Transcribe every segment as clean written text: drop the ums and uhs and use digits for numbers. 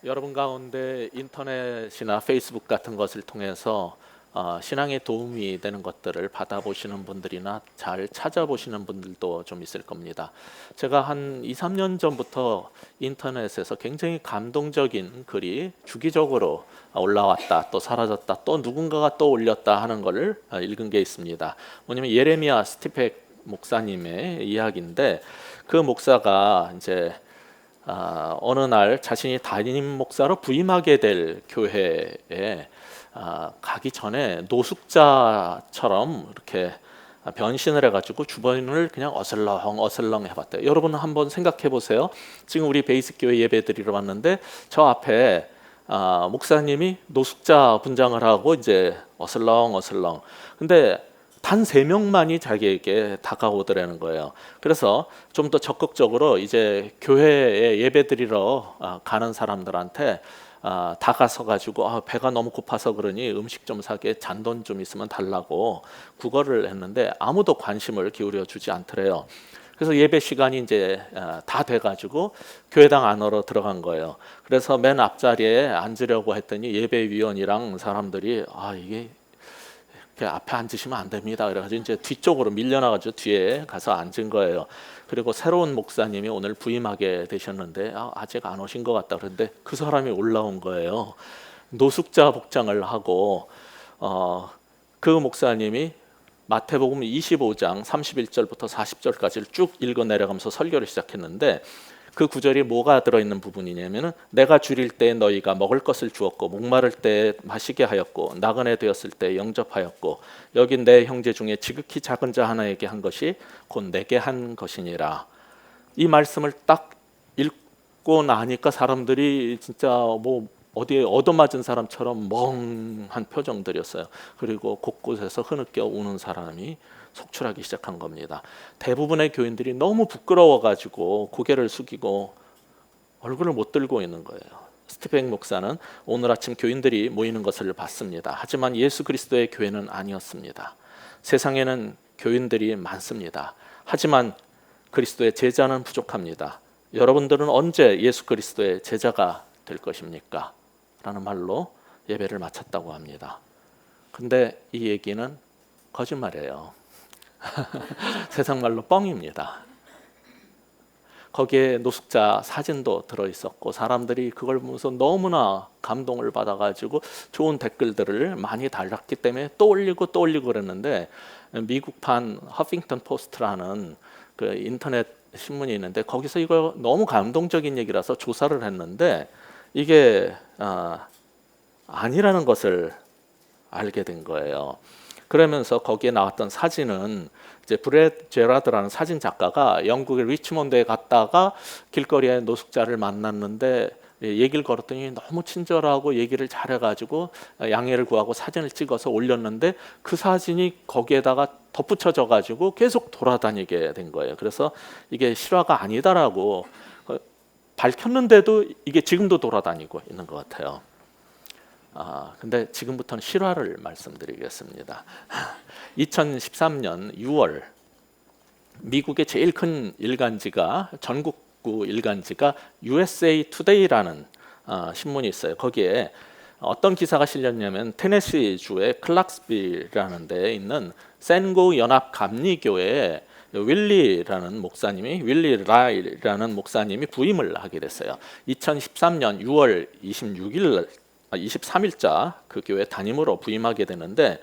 여러분 가운데 인터넷이나 페이스북 같은 것을 통해서 신앙에 도움이 되는 것들을 받아보시는 분들이나 잘 찾아보시는 분들도 좀 있을 겁니다. 제가 한 2, 3년 전부터 인터넷에서 굉장히 감동적인 글이 주기적으로 올라왔다, 또 사라졌다, 또 누군가가 또 올렸다 하는 것을 읽은 게 있습니다. 뭐냐면 예레미야 스티펙 목사님의 이야기인데, 그 목사가 이제 어느 날 자신이 담임 목사로 부임하게 될 교회에 가기 전에 노숙자처럼 이렇게 변신을 해가지고 주변을 그냥 어슬렁 해봤대요. 여러분 한번 생각해 보세요. 지금 우리 베이직 교회 예배 드리러 왔는데 저 앞에 목사님이 노숙자 분장을 하고 이제 어슬렁. 근데 단 3명만이 자기에게 다가오더라는 거예요. 그래서 좀 더 적극적으로 이제 교회에 예배드리러 가는 사람들한테 다가서 가지고 배가 너무 고파서 그러니 음식 좀 사게, 잔돈 좀 있으면 달라고 구걸을 했는데 아무도 관심을 기울여 주지 않더래요. 그래서 예배 시간이 이제 다 돼가지고 교회당 안으로 들어간 거예요. 그래서 맨 앞자리에 앉으려고 했더니 예배위원이랑 사람들이 이게 앞에 앉으시면 안 됩니다. 그래가지고 이제 뒤쪽으로 밀려나가지고 뒤에 가서 앉은 거예요. 그리고 새로운 목사님이 오늘 부임하게 되셨는데 아직 안 오신 것 같다. 그런데 그 사람이 올라온 거예요. 노숙자 복장을 하고 그 목사님이 마태복음 25장 31절부터 40절까지를 쭉 읽어 내려가면서 설교를 시작했는데, 그 구절이 뭐가 들어있는 부분이냐면은 내가 줄일 때 너희가 먹을 것을 주었고 목마를 때 마시게 하였고 나그네 되었을 때 영접하였고 여기 내 형제 중에 지극히 작은 자 하나에게 한 것이 곧 내게 한 것이니라. 이 말씀을 딱 읽고 나니까 사람들이 진짜 뭐 어디에 얻어맞은 사람처럼 멍한 표정들이었어요. 그리고 곳곳에서 흐느껴 우는 사람이 속출하기 시작한 겁니다. 대부분의 교인들이 너무 부끄러워가지고 고개를 숙이고 얼굴을 못 들고 있는 거예요. 스티펙 목사는 오늘 아침 교인들이 모이는 것을 봤습니다. 하지만 예수 그리스도의 교회는 아니었습니다. 세상에는 교인들이 많습니다. 하지만 그리스도의 제자는 부족합니다. 여러분들은 언제 예수 그리스도의 제자가 될 것입니까? 라는 말로 예배를 마쳤다고 합니다. 근데 이 얘기는 거짓말이에요. 세상 말로 뻥입니다. 거기에 노숙자 사진도 들어있었고 사람들이 그걸 보면서 너무나 감동을 받아가지고 좋은 댓글들을 많이 달았기 때문에 또 올리고 그랬는데, 미국판 허핑턴 포스트라는 그 인터넷 신문이 있는데 거기서 이거 너무 감동적인 얘기라서 조사를 했는데 이게 아니라는 것을 알게 된 거예요. 그러면서 거기에 나왔던 사진은 이제 브렛 제라드라는 사진 작가가 영국의 리치몬드에 갔다가 길거리에 노숙자를 만났는데 얘기를 걸었더니 너무 친절하고 얘기를 잘해가지고 양해를 구하고 사진을 찍어서 올렸는데 그 사진이 거기에다가 덧붙여져 가지고 계속 돌아다니게 된 거예요. 그래서 이게 실화가 아니다라고 밝혔는데도 이게 지금도 돌아다니고 있는 것 같아요. 근데 지금부터는 실화를 말씀드리겠습니다. 2013년 6월 미국의 제일 큰 일간지가, 전국구 일간지가 USA Today라는 신문이 있어요. 거기에 어떤 기사가 실렸냐면 테네시주의 클락스빌이라는 데에 있는 샌고 연합 감리교회에 윌리 라이라는 목사님이 부임을 하게 됐어요. 2013년 6월 23일자 그 교회 담임으로 부임하게 되는데,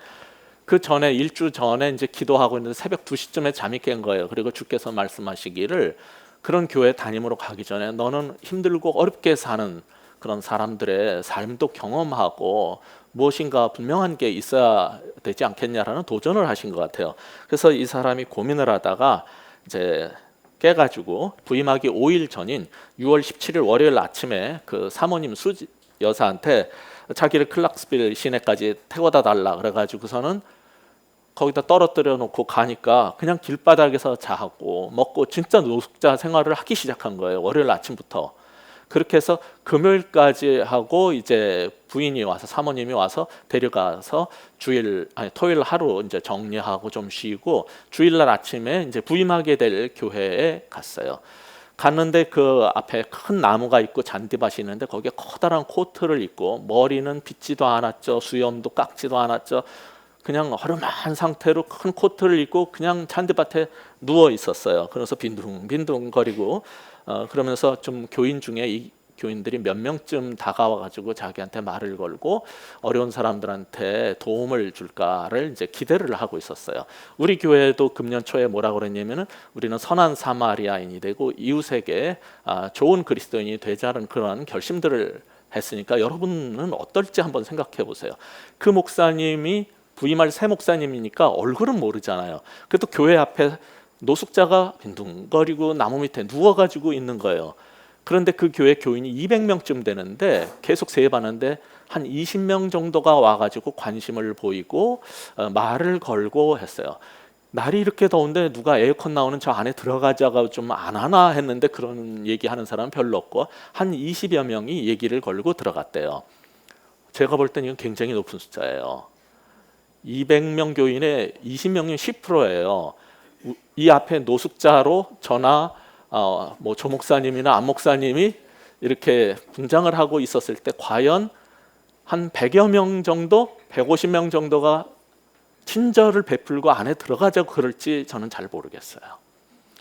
그 전에 일주 전에 이제 기도하고 있는데 새벽 2시쯤에 잠이 깬 거예요. 그리고 주께서 말씀하시기를 그런 교회 담임으로 가기 전에 너는 힘들고 어렵게 사는 그런 사람들의 삶도 경험하고 무엇인가 분명한 게 있어야 되지 않겠냐라는 도전을 하신 것 같아요. 그래서 이 사람이 고민을 하다가 이제 깨가지고 부임하기 5일 전인 6월 17일 월요일 아침에 그 사모님 수지 여사한테 자기를 클락스빌 시내까지 태워다 달라 그래가지고서는 거기다 떨어뜨려 놓고 가니까 그냥 길바닥에서 자고 먹고 진짜 노숙자 생활을 하기 시작한 거예요. 월요일 아침부터. 그렇게 해서 금요일까지 하고 이제 부인이 와서, 사모님이 와서 데려가서 토요일 하루 이제 정리하고 좀 쉬고 주일날 아침에 이제 부임하게 될 교회에 갔어요. 갔는데 그 앞에 큰 나무가 있고 잔디밭이 있는데 거기에 커다란 코트를 입고 머리는 빗지도 않았죠. 수염도 깎지도 않았죠. 그냥 허름한 상태로 큰 코트를 입고 그냥 잔디밭에 누워 있었어요. 그래서 빈둥빈둥거리고 그러면서 좀 교인 중에 이 교인들이 몇 명쯤 다가와 가지고 자기한테 말을 걸고 어려운 사람들한테 도움을 줄까를 이제 기대를 하고 있었어요. 우리 교회도 금년 초에 뭐라고 그랬냐면은 우리는 선한 사마리아인이 되고 이웃에게 좋은 그리스도인이 되자는 그런 결심들을 했으니까 여러분은 어떨지 한번 생각해 보세요. 그 목사님이 부임할 새 목사님이니까 얼굴은 모르잖아요. 그래도 교회 앞에 노숙자가 빈둥거리고 나무 밑에 누워가지고 있는 거예요. 그런데 그 교회 교인이 200명쯤 되는데 계속 세봤는데 한 20명 정도가 와가지고 관심을 보이고 말을 걸고 했어요. 날이 이렇게 더운데 누가 에어컨 나오는 저 안에 들어가자가 좀 안 하나 했는데 그런 얘기하는 사람은 별로 없고 한 20여 명이 얘기를 걸고 들어갔대요. 제가 볼 때는 이건 굉장히 높은 숫자예요. 200명 교인에 20명이면 10%예요. 이 앞에 노숙자로 저나 뭐 조 목사님이나 안 목사님이 이렇게 분장을 하고 있었을 때 과연 한 100여 명 정도, 150명 정도가 친절을 베풀고 안에 들어가자고 그럴지 저는 잘 모르겠어요.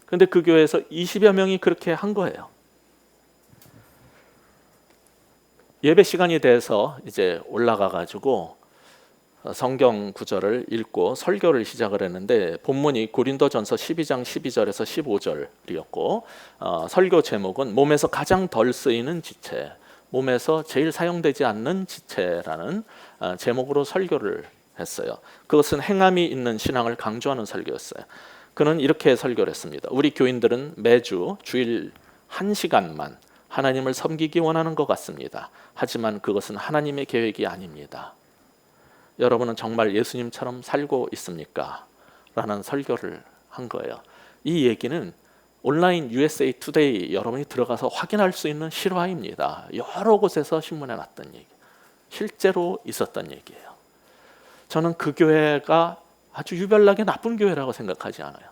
그런데 그 교회에서 20여 명이 그렇게 한 거예요. 예배 시간이 돼서 이제 올라가 가지고 성경 구절을 읽고 설교를 시작을 했는데 본문이 고린도전서 12장 12절에서 15절이었고 설교 제목은 몸에서 가장 덜 쓰이는 지체, 몸에서 제일 사용되지 않는 지체라는 제목으로 설교를 했어요. 그것은 행함이 있는 신앙을 강조하는 설교였어요. 그는 이렇게 설교를 했습니다. 우리 교인들은 매주 주일 1시간만 하나님을 섬기기 원하는 것 같습니다. 하지만 그것은 하나님의 계획이 아닙니다. 여러분은 정말 예수님처럼 살고 있습니까? 라는 설교를 한 거예요. 이 얘기는 온라인 USA 투데이 여러분이 들어가서 확인할 수 있는 실화입니다. 여러 곳에서 신문에 났던 얘기, 실제로 있었던 얘기예요. 저는 그 교회가 아주 유별나게 나쁜 교회라고 생각하지 않아요.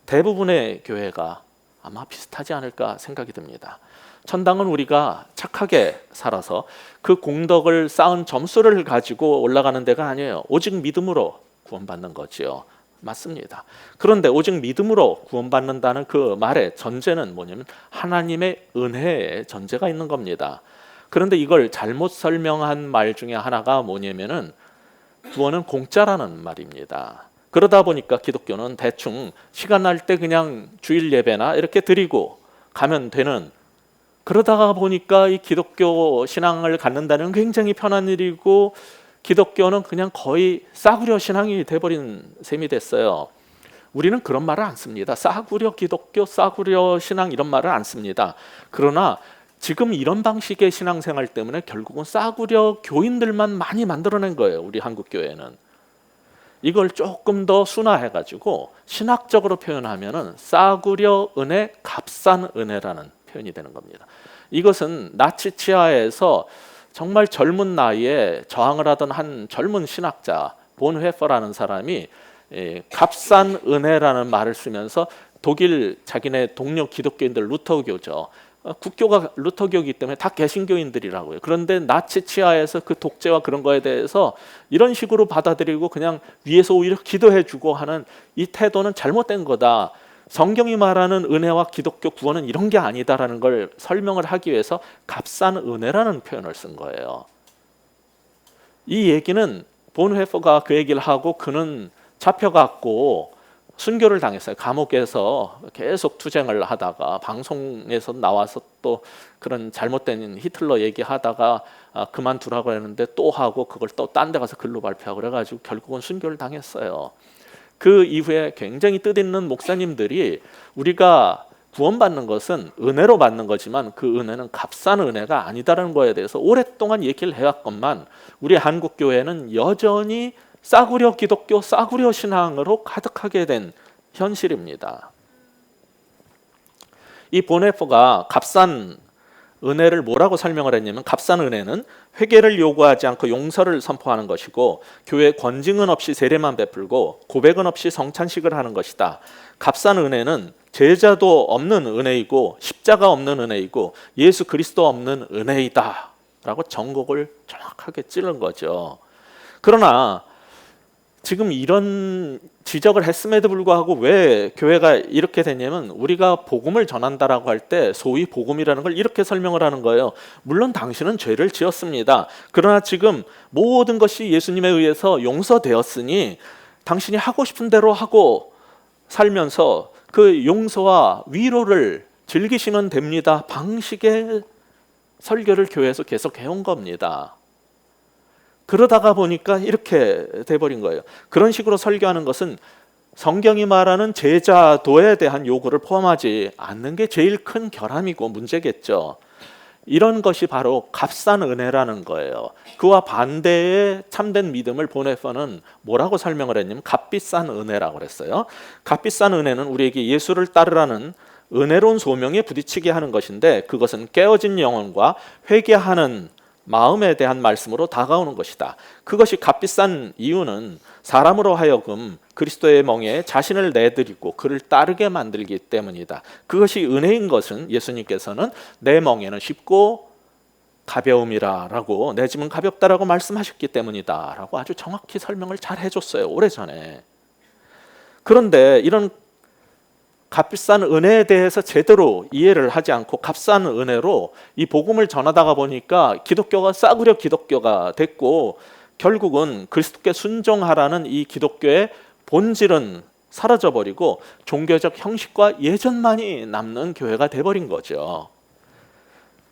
대부분의 교회가 아마 비슷하지 않을까 생각이 듭니다. 천당은 우리가 착하게 살아서 그 공덕을 쌓은 점수를 가지고 올라가는 데가 아니에요. 오직 믿음으로 구원받는 거지요. 맞습니다. 그런데 오직 믿음으로 구원받는다는 그 말의 전제는 뭐냐면 하나님의 은혜의 전제가 있는 겁니다. 그런데 이걸 잘못 설명한 말 중에 하나가 뭐냐면은 구원은 공짜라는 말입니다. 그러다 보니까 기독교는 대충 시간 날 때 그냥 주일 예배나 이렇게 드리고 가면 되는, 그러다가 보니까 이 기독교 신앙을 갖는다는 굉장히 편한 일이고 기독교는 그냥 거의 싸구려 신앙이 돼버린 셈이 됐어요. 우리는 그런 말을 안 씁니다. 싸구려 기독교, 싸구려 신앙 이런 말을 안 씁니다. 그러나 지금 이런 방식의 신앙생활 때문에 결국은 싸구려 교인들만 많이 만들어낸 거예요. 우리 한국 교회는. 이걸 조금 더 순화해가지고 신학적으로 표현하면은 싸구려 은혜, 값싼 은혜라는 표현이 되는 겁니다. 이것은 나치 치하에서 정말 젊은 나이에 저항을 하던 한 젊은 신학자 본회퍼라는 사람이 값싼 은혜라는 말을 쓰면서 독일 자기네 동료 기독교인들 루터교죠. 국교가 루터교이기 때문에 다 개신교인들이라고요. 그런데 나치 치하에서 그 독재와 그런 거에 대해서 이런 식으로 받아들이고 그냥 위에서 오히려 기도해주고 하는 이 태도는 잘못된 거다. 성경이 말하는 은혜와 기독교 구원은 이런 게 아니다라는 걸 설명을 하기 위해서 값싼 은혜라는 표현을 쓴 거예요. 이 얘기는 본회퍼가 그 얘기를 하고 그는 잡혀갔고 순교를 당했어요. 감옥에서 계속 투쟁을 하다가 방송에서 나와서 또 그런 잘못된 히틀러 얘기하다가 그만두라고 했는데 또 하고 그걸 또 딴 데 가서 글로 발표하고 그래가지고 결국은 순교를 당했어요. 그 이후에 굉장히 뜻있는 목사님들이 우리가 구원받는 것은 은혜로 받는 거지만 그 은혜는 값싼 은혜가 아니다라는 거에 대해서 오랫동안 얘기를 해왔건만 우리 한국 교회는 여전히 싸구려 기독교, 싸구려 신앙으로 가득하게 된 현실입니다. 이 본회퍼가 값싼 은혜를 뭐라고 설명을 했냐면 값싼 은혜는 회개를 요구하지 않고 용서를 선포하는 것이고 교회 권징은 없이 세례만 베풀고 고백은 없이 성찬식을 하는 것이다. 값싼 은혜는 제자도 없는 은혜이고 십자가 없는 은혜이고 예수 그리스도 없는 은혜이다 라고 전곡을 정확하게 찌른 거죠. 그러나 지금 이런 지적을 했음에도 불구하고 왜 교회가 이렇게 됐냐면 우리가 복음을 전한다라고 할 때 소위 복음이라는 걸 이렇게 설명을 하는 거예요. 물론 당신은 죄를 지었습니다. 그러나 지금 모든 것이 예수님에 의해서 용서되었으니 당신이 하고 싶은 대로 하고 살면서 그 용서와 위로를 즐기시면 됩니다. 방식의 설교를 교회에서 계속 해온 겁니다. 그러다가 보니까 이렇게 돼버린 거예요. 그런 식으로 설교하는 것은 성경이 말하는 제자도에 대한 요구를 포함하지 않는 게 제일 큰 결함이고 문제겠죠. 이런 것이 바로 값싼 은혜라는 거예요. 그와 반대의 참된 믿음을 보네퍼는 뭐라고 설명을 했냐면 값비싼 은혜라고 그랬어요. 값비싼 은혜는 우리에게 예수를 따르라는 은혜로운 소명에 부딪히게 하는 것인데 그것은 깨어진 영혼과 회개하는 마음에 대한 말씀으로 다가오는 것이다. 그것이 값비싼 이유는 사람으로 하여금 그리스도의 멍에 자신을 내드리고 그를 따르게 만들기 때문이다. 그것이 은혜인 것은 예수님께서는 내 멍에는 쉽고 가벼움이라라고 내 짐은 가볍다라고 말씀하셨기 때문이다라고 아주 정확히 설명을 잘 해줬어요. 오래전에. 그런데 이런 값비싼 은혜에 대해서 제대로 이해를 하지 않고 값싼 은혜로 이 복음을 전하다가 보니까 기독교가 싸구려 기독교가 됐고 결국은 그리스도께 순종하라는 이 기독교의 본질은 사라져버리고 종교적 형식과 예전만이 남는 교회가 돼버린 거죠.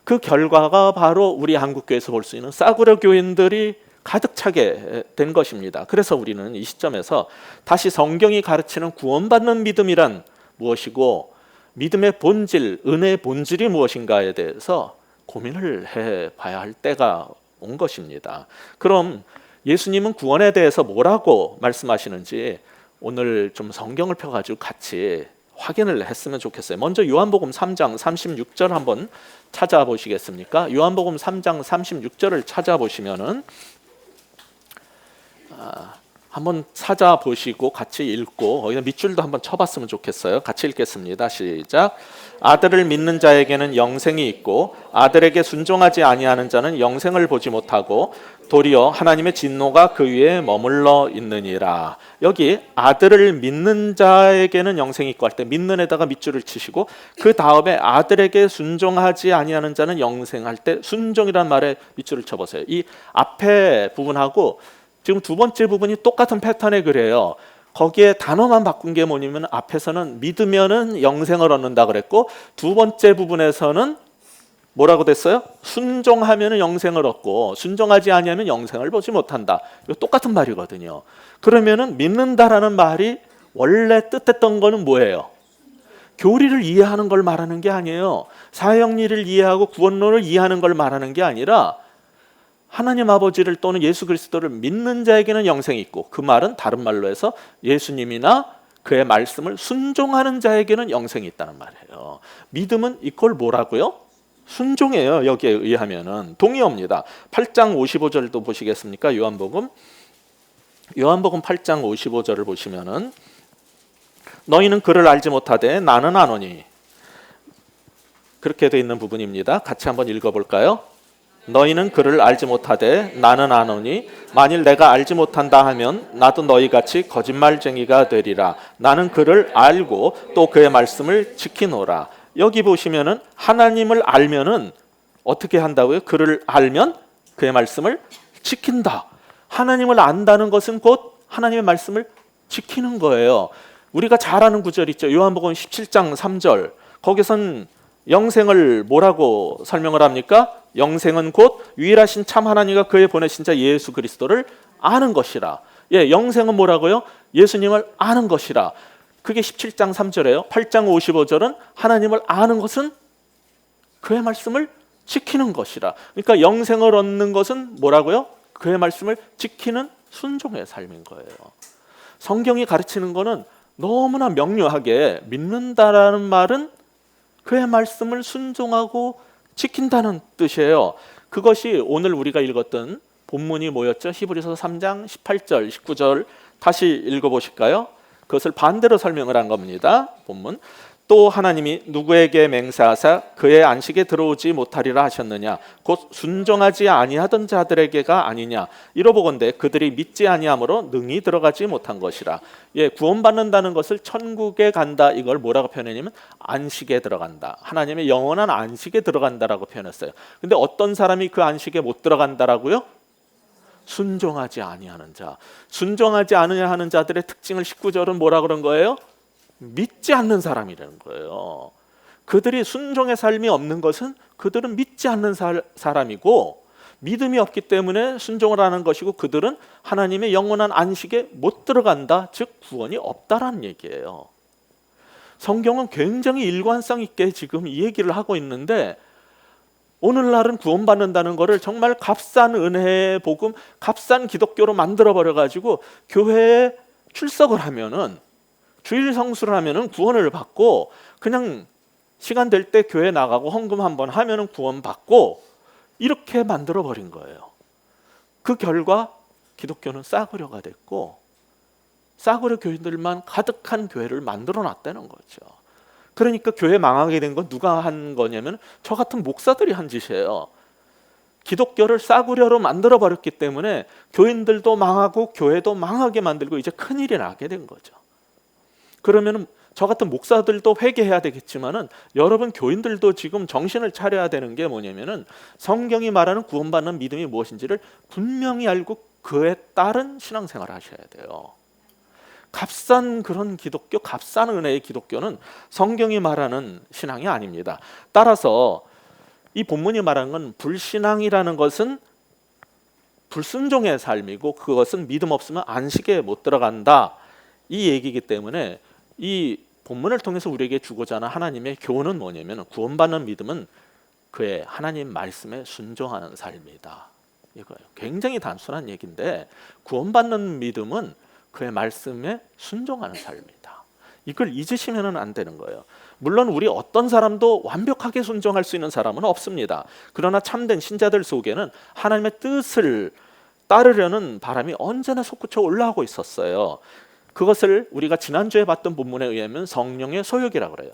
그 결과가 바로 우리 한국교회에서 볼 수 있는 싸구려 교인들이 가득 차게 된 것입니다. 그래서 우리는 이 시점에서 다시 성경이 가르치는 구원받는 믿음이란 무엇이고 믿음의 본질, 은혜의 본질이 무엇인가에 대해서 고민을 해봐야 할 때가 온 것입니다. 그럼 예수님은 구원에 대해서 뭐라고 말씀하시는지 오늘 좀 성경을 펴가지고 같이 확인을 했으면 좋겠어요. 먼저 요한복음 3장 36절 한번 찾아보시겠습니까? 요한복음 3장 36절을 찾아보시면은 한번 찾아보시고 같이 읽고 거기다 밑줄도 한번 쳐봤으면 좋겠어요. 같이 읽겠습니다. 시작. 아들을 믿는 자에게는 영생이 있고 아들에게 순종하지 아니하는 자는 영생을 보지 못하고 도리어 하나님의 진노가 그 위에 머물러 있느니라. 여기 아들을 믿는 자에게는 영생이 있고 할 때 믿는에다가 밑줄을 치시고 그 다음에 아들에게 순종하지 아니하는 자는 영생할 때 순종이란 말에 밑줄을 쳐보세요. 이 앞에 부분하고 지금 두 번째 부분이 똑같은 패턴의 글이에요. 거기에 단어만 바꾼 게 뭐냐면 앞에서는 믿으면은 영생을 얻는다 그랬고 두 번째 부분에서는 뭐라고 됐어요? 순종하면은 영생을 얻고 순종하지 아니하면 영생을 보지 못한다. 이거 똑같은 말이거든요. 그러면은 믿는다라는 말이 원래 뜻했던 거는 뭐예요? 교리를 이해하는 걸 말하는 게 아니에요. 사형리를 이해하고 구원론을 이해하는 걸 말하는 게 아니라 하나님 아버지를 또는 예수 그리스도를 믿는 자에게는 영생이 있고 그 말은 다른 말로 해서 예수님이나 그의 말씀을 순종하는 자에게는 영생이 있다는 말이에요. 믿음은 이걸 뭐라고요? 순종이에요. 여기에 의하면은 동의어입니다. 8장 55절도 보시겠습니까? 요한복음 8장 55절을 보시면은 너희는 그를 알지 못하되 나는 아노니 그렇게 돼 있는 부분입니다. 같이 한번 읽어볼까요? 너희는 그를 알지 못하되 나는 아노니 만일 내가 알지 못한다 하면 나도 너희같이 거짓말쟁이가 되리라. 나는 그를 알고 또 그의 말씀을 지키노라. 여기 보시면은 하나님을 알면은 어떻게 한다고요? 그를 알면 그의 말씀을 지킨다. 하나님을 안다는 것은 곧 하나님의 말씀을 지키는 거예요. 우리가 잘 아는 구절 있죠. 요한복음 17장 3절. 거기선 영생을 뭐라고 설명을 합니까? 영생은 곧 유일하신 참 하나님과 그의 보내신 자 예수 그리스도를 아는 것이라. 예, 영생은 뭐라고요? 예수님을 아는 것이라. 그게 17장 3절이에요. 8장 55절은 하나님을 아는 것은 그의 말씀을 지키는 것이라. 그러니까 영생을 얻는 것은 뭐라고요? 그의 말씀을 지키는 순종의 삶인 거예요. 성경이 가르치는 거는 너무나 명료하게 믿는다라는 말은 그의 말씀을 순종하고 지킨다는 뜻이에요. 그것이 오늘 우리가 읽었던 본문이 뭐였죠? 히브리서 3장 18절, 19절 다시 읽어보실까요? 그것을 반대로 설명을 한 겁니다. 본문. 또 하나님이 누구에게 맹세하사 그의 안식에 들어오지 못하리라 하셨느냐? 곧 순종하지 아니하던 자들에게가 아니냐? 이러보건대 그들이 믿지 아니함으로 능히 들어가지 못한 것이라. 예, 구원받는다는 것을 천국에 간다, 이걸 뭐라고 표현했냐면 안식에 들어간다. 하나님의 영원한 안식에 들어간다라고 표현했어요. 근데 어떤 사람이 그 안식에 못 들어간다라고요? 순종하지 아니하는 자. 순종하지 아니하는 자들의 특징을 19절은 뭐라 그런 거예요? 믿지 않는 사람이라는 거예요. 그들이 순종의 삶이 없는 것은 그들은 믿지 않는 사람이고, 믿음이 없기 때문에 순종을 하는 것이고, 그들은 하나님의 영원한 안식에 못 들어간다, 즉 구원이 없다라는 얘기예요. 성경은 굉장히 일관성 있게 지금 이 얘기를 하고 있는데, 오늘날은 구원받는다는 것을 정말 값싼 은혜의 복음, 값싼 기독교로 만들어버려 가지고 교회에 출석을 하면은, 주일 성수를 하면은 구원을 받고, 그냥 시간 될 때 교회 나가고 헌금 한번 하면은 구원 받고, 이렇게 만들어 버린 거예요. 그 결과 기독교는 싸구려가 됐고, 싸구려 교인들만 가득한 교회를 만들어 놨다는 거죠. 그러니까 교회 망하게 된 건 누가 한 거냐면 저 같은 목사들이 한 짓이에요. 기독교를 싸구려로 만들어 버렸기 때문에 교인들도 망하고 교회도 망하게 만들고 이제 큰일이 나게 된 거죠. 그러면 저 같은 목사들도 회개해야 되겠지만은 여러분 교인들도 지금 정신을 차려야 되는 게 뭐냐면은 성경이 말하는 구원받는 믿음이 무엇인지를 분명히 알고 그에 따른 신앙생활을 하셔야 돼요. 값싼 그런 기독교, 값싼 은혜의 기독교는 성경이 말하는 신앙이 아닙니다. 따라서 이 본문이 말하는 건 불신앙이라는 것은 불순종의 삶이고, 그것은 믿음 없으면 안식에 못 들어간다, 이 얘기이기 때문에 이 본문을 통해서 우리에게 주고자 하는 하나님의 교훈은 뭐냐면, 구원받는 믿음은 그의 하나님 말씀에 순종하는 삶이다, 이거예요. 굉장히 단순한 얘기인데 구원받는 믿음은 그의 말씀에 순종하는 삶이다. 이걸 잊으시면 안 되는 거예요. 물론 우리 어떤 사람도 완벽하게 순종할 수 있는 사람은 없습니다. 그러나 참된 신자들 속에는 하나님의 뜻을 따르려는 바람이 언제나 솟구쳐 올라오고 있었어요. 그것을 우리가 지난주에 봤던 본문에 의하면 성령의 소욕이라고 그래요.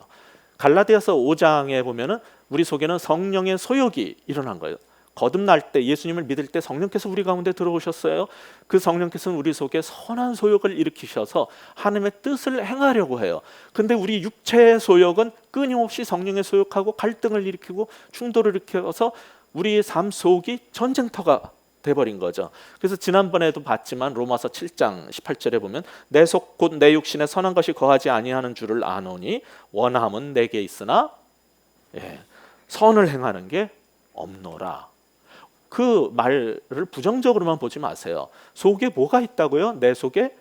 갈라디아서 5장에 보면은 우리 속에는 성령의 소욕이 일어난 거예요. 거듭날 때, 예수님을 믿을 때 성령께서 우리 가운데 들어오셨어요. 그 성령께서는 우리 속에 선한 소욕을 일으키셔서 하나님의 뜻을 행하려고 해요. 근데 우리 육체의 소욕은 끊임없이 성령의 소욕하고 갈등을 일으키고 충돌을 일으켜서 우리의 삶 속이 전쟁터가 돼버린 거죠. 그래서 지난번에도 봤지만 로마서 7장 18절에 보면 내 속 곧 내 육신에 선한 것이 거하지 아니하는 줄을 아노니 원함은 내게 있으나 선을 행하는 게 없노라. 그 말을 부정적으로만 보지 마세요. 속에 뭐가 있다고요? 내 속에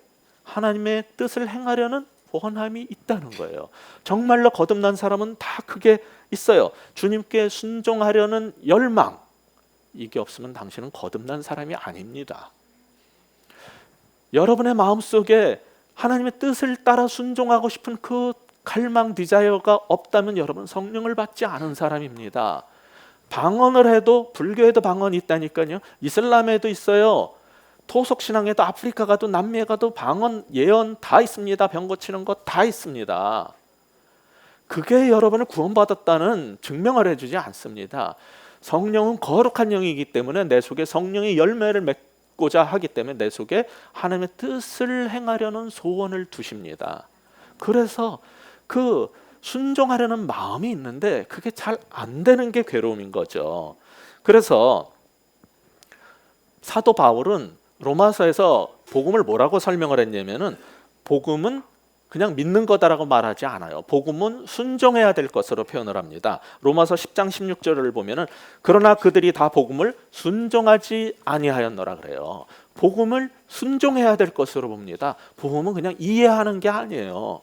하나님의 뜻을 행하려는 원함이 있다는 거예요. 정말로 거듭난 사람은 다 그게 있어요. 주님께 순종하려는 열망, 이게 없으면 당신은 거듭난 사람이 아닙니다. 여러분의 마음속에 하나님의 뜻을 따라 순종하고 싶은 그 갈망, 디자이어가 없다면 여러분 성령을 받지 않은 사람입니다. 방언을 해도, 불교에도 방언이 있다니까요. 이슬람에도 있어요. 토속 신앙에도, 아프리카 가도 남미에 가도 방언, 예언 다 있습니다. 병 고치는 것 다 있습니다. 그게 여러분을 구원받았다는 증명을 해주지 않습니다. 성령은 거룩한 영이기 때문에 내 속에 성령의 열매를 맺고자 하기 때문에 내 속에 하나님의 뜻을 행하려는 소원을 두십니다. 그래서 그 순종하려는 마음이 있는데 그게 잘 안 되는 게 괴로움인 거죠. 그래서 사도 바울은 로마서에서 복음을 뭐라고 설명을 했냐면은, 복음은 그냥 믿는 거다라고 말하지 않아요. 복음은 순종해야 될 것으로 표현을 합니다. 로마서 10장 16절을 보면은 그러나 그들이 다 복음을 순종하지 아니하였노라 그래요. 복음을 순종해야 될 것으로 봅니다. 복음은 그냥 이해하는 게 아니에요.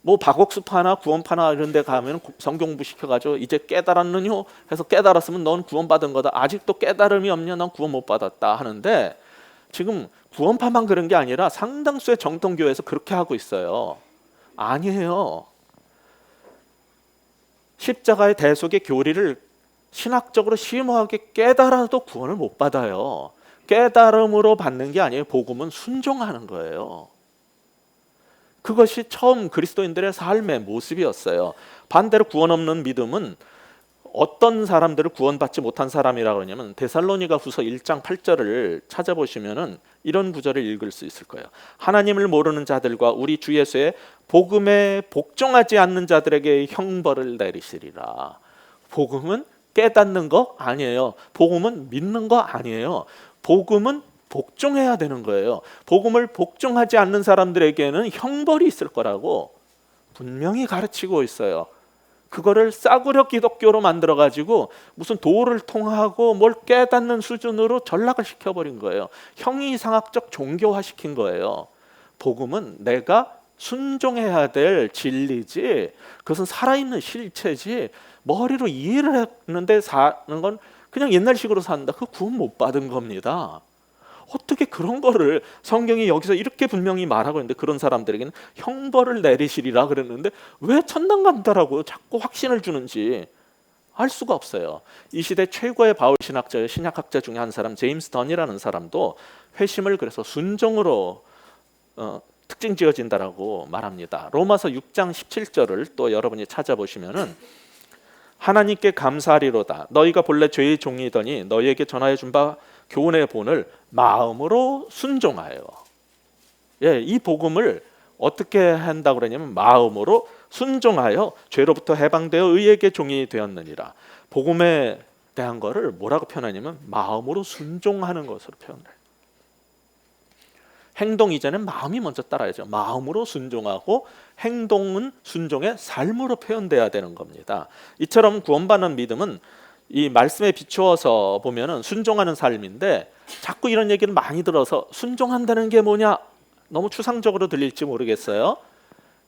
뭐 박옥수파나 구원파나 이런 데 가면 성경 공부 시켜가지고 이제 깨달았느뇨 해서 깨달았으면 넌 구원받은 거다. 아직도 깨달음이 없냐, 넌 구원 못 받았다 하는데, 지금 구원파만 그런 게 아니라 상당수의 정통교회에서 그렇게 하고 있어요. 아니에요. 십자가의 대속의 교리를 신학적으로 심오하게 깨달아도 구원을 못 받아요. 깨달음으로 받는 게 아니에요. 복음은 순종하는 거예요. 그것이 처음 그리스도인들의 삶의 모습이었어요. 반대로 구원 없는 믿음은 어떤 사람들을 구원받지 못한 사람이라고 하냐면 데살로니가 후서 1장 8절을 찾아보시면은 이런 구절을 읽을 수 있을 거예요. 하나님을 모르는 자들과 우리 주 예수의 복음에 복종하지 않는 자들에게 형벌을 내리시리라. 복음은 깨닫는 거 아니에요. 복음은 믿는 거 아니에요. 복음은 복종해야 되는 거예요. 복음을 복종하지 않는 사람들에게는 형벌이 있을 거라고 분명히 가르치고 있어요. 그거를 싸구려 기독교로 만들어가지고 무슨 도를 통하고 뭘 깨닫는 수준으로 전락을 시켜버린 거예요. 형이상학적 종교화시킨 거예요. 복음은 내가 순종해야 될 진리지, 그것은 살아있는 실체지, 머리로 이해를 했는데 사는 건 그냥 옛날식으로 산다. 그 구원 못 받은 겁니다. 어떻게 그런 거를 성경이 여기서 이렇게 분명히 말하고 있는데 그런 사람들에게는 형벌을 내리시리라 그랬는데 왜 천당 간다라고 자꾸 확신을 주는지 알 수가 없어요. 이 시대 최고의 바울 신학자, 신약학자 중에 한 사람 제임스 던이라는 사람도 회심을 그래서 순종으로 특징 지어진다라고 말합니다. 로마서 6장 17절을 또 여러분이 찾아보시면은 하나님께 감사하리로다. 너희가 본래 죄의 종이더니 너희에게 전하여 준 바 교훈의 본을 마음으로 순종하여. 예, 이 복음을 어떻게 한다고 그러냐면 마음으로 순종하여 죄로부터 해방되어 의에게 종이 되었느니라. 복음에 대한 거를 뭐라고 표현하냐면 마음으로 순종하는 것으로 표현해요. 행동 이전엔 마음이 먼저 따라야죠. 마음으로 순종하고 행동은 순종의 삶으로 표현돼야 되는 겁니다. 이처럼 구원받는 믿음은 이 말씀에 비추어서 보면은 순종하는 삶인데 자꾸 이런 얘기를 많이 들어서 순종한다는 게 뭐냐? 너무 추상적으로 들릴지 모르겠어요.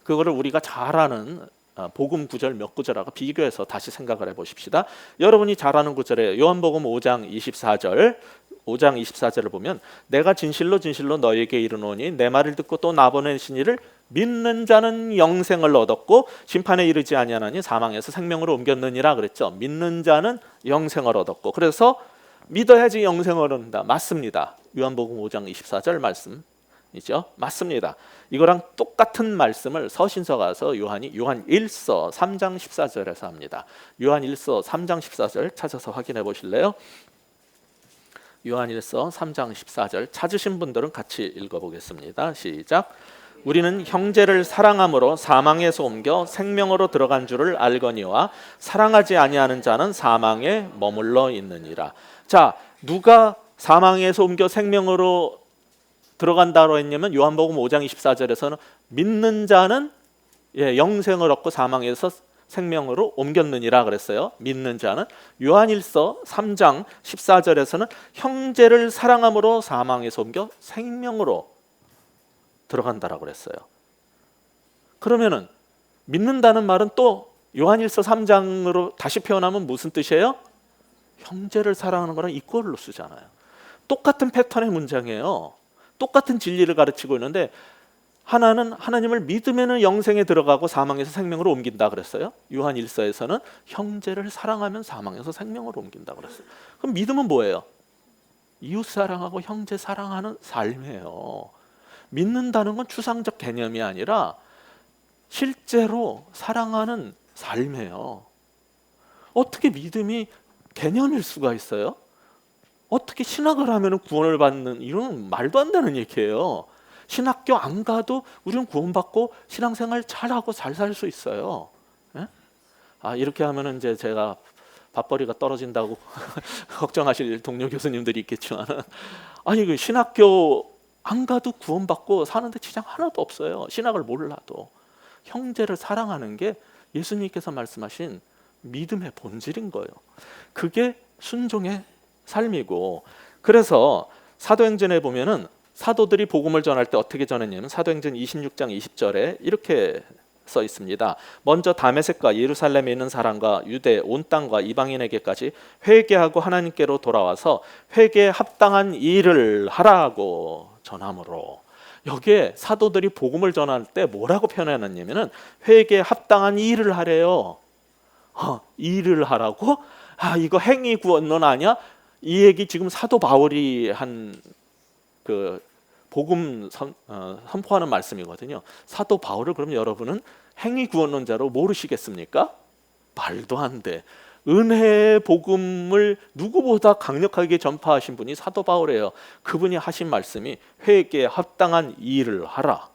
그거를 우리가 잘 아는 복음 구절 몇 구절하고 비교해서 다시 생각을 해보십시다. 여러분이 잘 아는 구절에 요한복음 5장 24절을 보면 내가 진실로 진실로 너희에게 이르노니 내 말을 듣고 또 나보내신 이를 믿는 자는 영생을 얻었고 심판에 이르지 아니하나니 사망에서 생명으로 옮겼느니라 그랬죠. 믿는 자는 영생을 얻었고, 그래서 믿어야지 영생을 얻는다. 맞습니다. 요한복음 5장 24절 말씀이죠. 맞습니다. 이거랑 똑같은 말씀을 서신서 가서 요한 1서 3장 14절에서 합니다. 요한 1서 3장 14절 찾아서 확인해 보실래요? 요한 1서 3장 14절 찾으신 분들은 같이 읽어보겠습니다. 시작. 우리는 형제를 사랑함으로 사망에서 옮겨 생명으로 들어간 줄을 알거니와 사랑하지 아니하는 자는 사망에 머물러 있느니라. 자, 누가 사망에서 옮겨 생명으로 들어간다고 했냐면 요한복음 5장 24절에서는 믿는 자는 영생을 얻고 사망에서 생명으로 옮겼느니라 그랬어요. 믿는 자는. 요한일서 3장 14절에서는 형제를 사랑함으로 사망에서 옮겨 생명으로 들어간다라고 그랬어요. 그러면은 믿는다는 말은 또 요한일서 3장으로 다시 표현하면 무슨 뜻이에요? 형제를 사랑하는 거랑 이꼴로 쓰잖아요. 똑같은 패턴의 문장이에요. 똑같은 진리를 가르치고 있는데 하나는 하나님을 믿으면 영생에 들어가고 사망에서 생명으로 옮긴다 그랬어요. 요한 1서에서는 형제를 사랑하면 사망에서 생명으로 옮긴다 그랬어요. 그럼 믿음은 뭐예요? 이웃 사랑하고 형제 사랑하는 삶이에요. 믿는다는 건 추상적 개념이 아니라 실제로 사랑하는 삶이에요. 어떻게 믿음이 개념일 수가 있어요? 어떻게 신학을 하면 구원을 받는, 이런 말도 안 되는 얘기예요. 신학교 안 가도 우리는 구원받고 신앙생활 잘하고 잘 살 수 있어요. 예? 이렇게 하면은 이제 제가 밥벌이가 떨어진다고 걱정하실 동료 교수님들이 있겠지만, 아니 그 신학교 안 가도 구원받고 사는데 지장 하나도 없어요. 신학을 몰라도. 형제를 사랑하는 게 예수님께서 말씀하신 믿음의 본질인 거예요. 그게 순종의 삶이고, 그래서 사도행전에 보면은 사도들이 복음을 전할 때 어떻게 전했냐면 사도행전 26장 20절에 이렇게 써 있습니다. 먼저 다메섹과 예루살렘에 있는 사람과 유대 온 땅과 이방인에게까지 회개하고 하나님께로 돌아와서 회개에 합당한 일을 하라고 전함으로. 여기에 사도들이 복음을 전할 때 뭐라고 표현해놨냐면은 회개에 합당한 일을 하래요. 일을 하라고? 이거 행위 구원론 아니야? 이 얘기 지금 사도 바울이 한 그 복음 선포하는 말씀이거든요. 사도 바울을 그럼 여러분은 행위 구원론자로 모르시겠습니까? 말도 안 돼. 은혜의 복음을 누구보다 강력하게 전파하신 분이 사도 바울이에요. 그분이 하신 말씀이 회개에 합당한 일을 하라.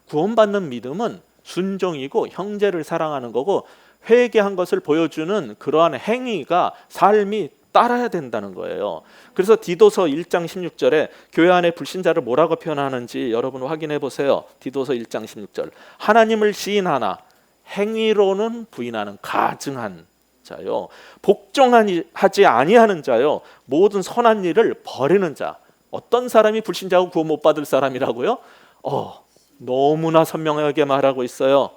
구원받는 믿음은 순종이고 형제를 사랑하는 거고, 회개한 것을 보여주는 그러한 행위가, 삶이 따라야 된다는 거예요. 그래서 디도서 1장 16절에 교회 안에 불신자를 뭐라고 표현하는지 여러분 확인해 보세요. 디도서 1장 16절. 하나님을 시인하나 행위로는 부인하는 가증한 자요, 복종하지 아니하는 자요, 모든 선한 일을 버리는 자. 어떤 사람이 불신자고 구원 못 받을 사람이라고요? 너무나 선명하게 말하고 있어요.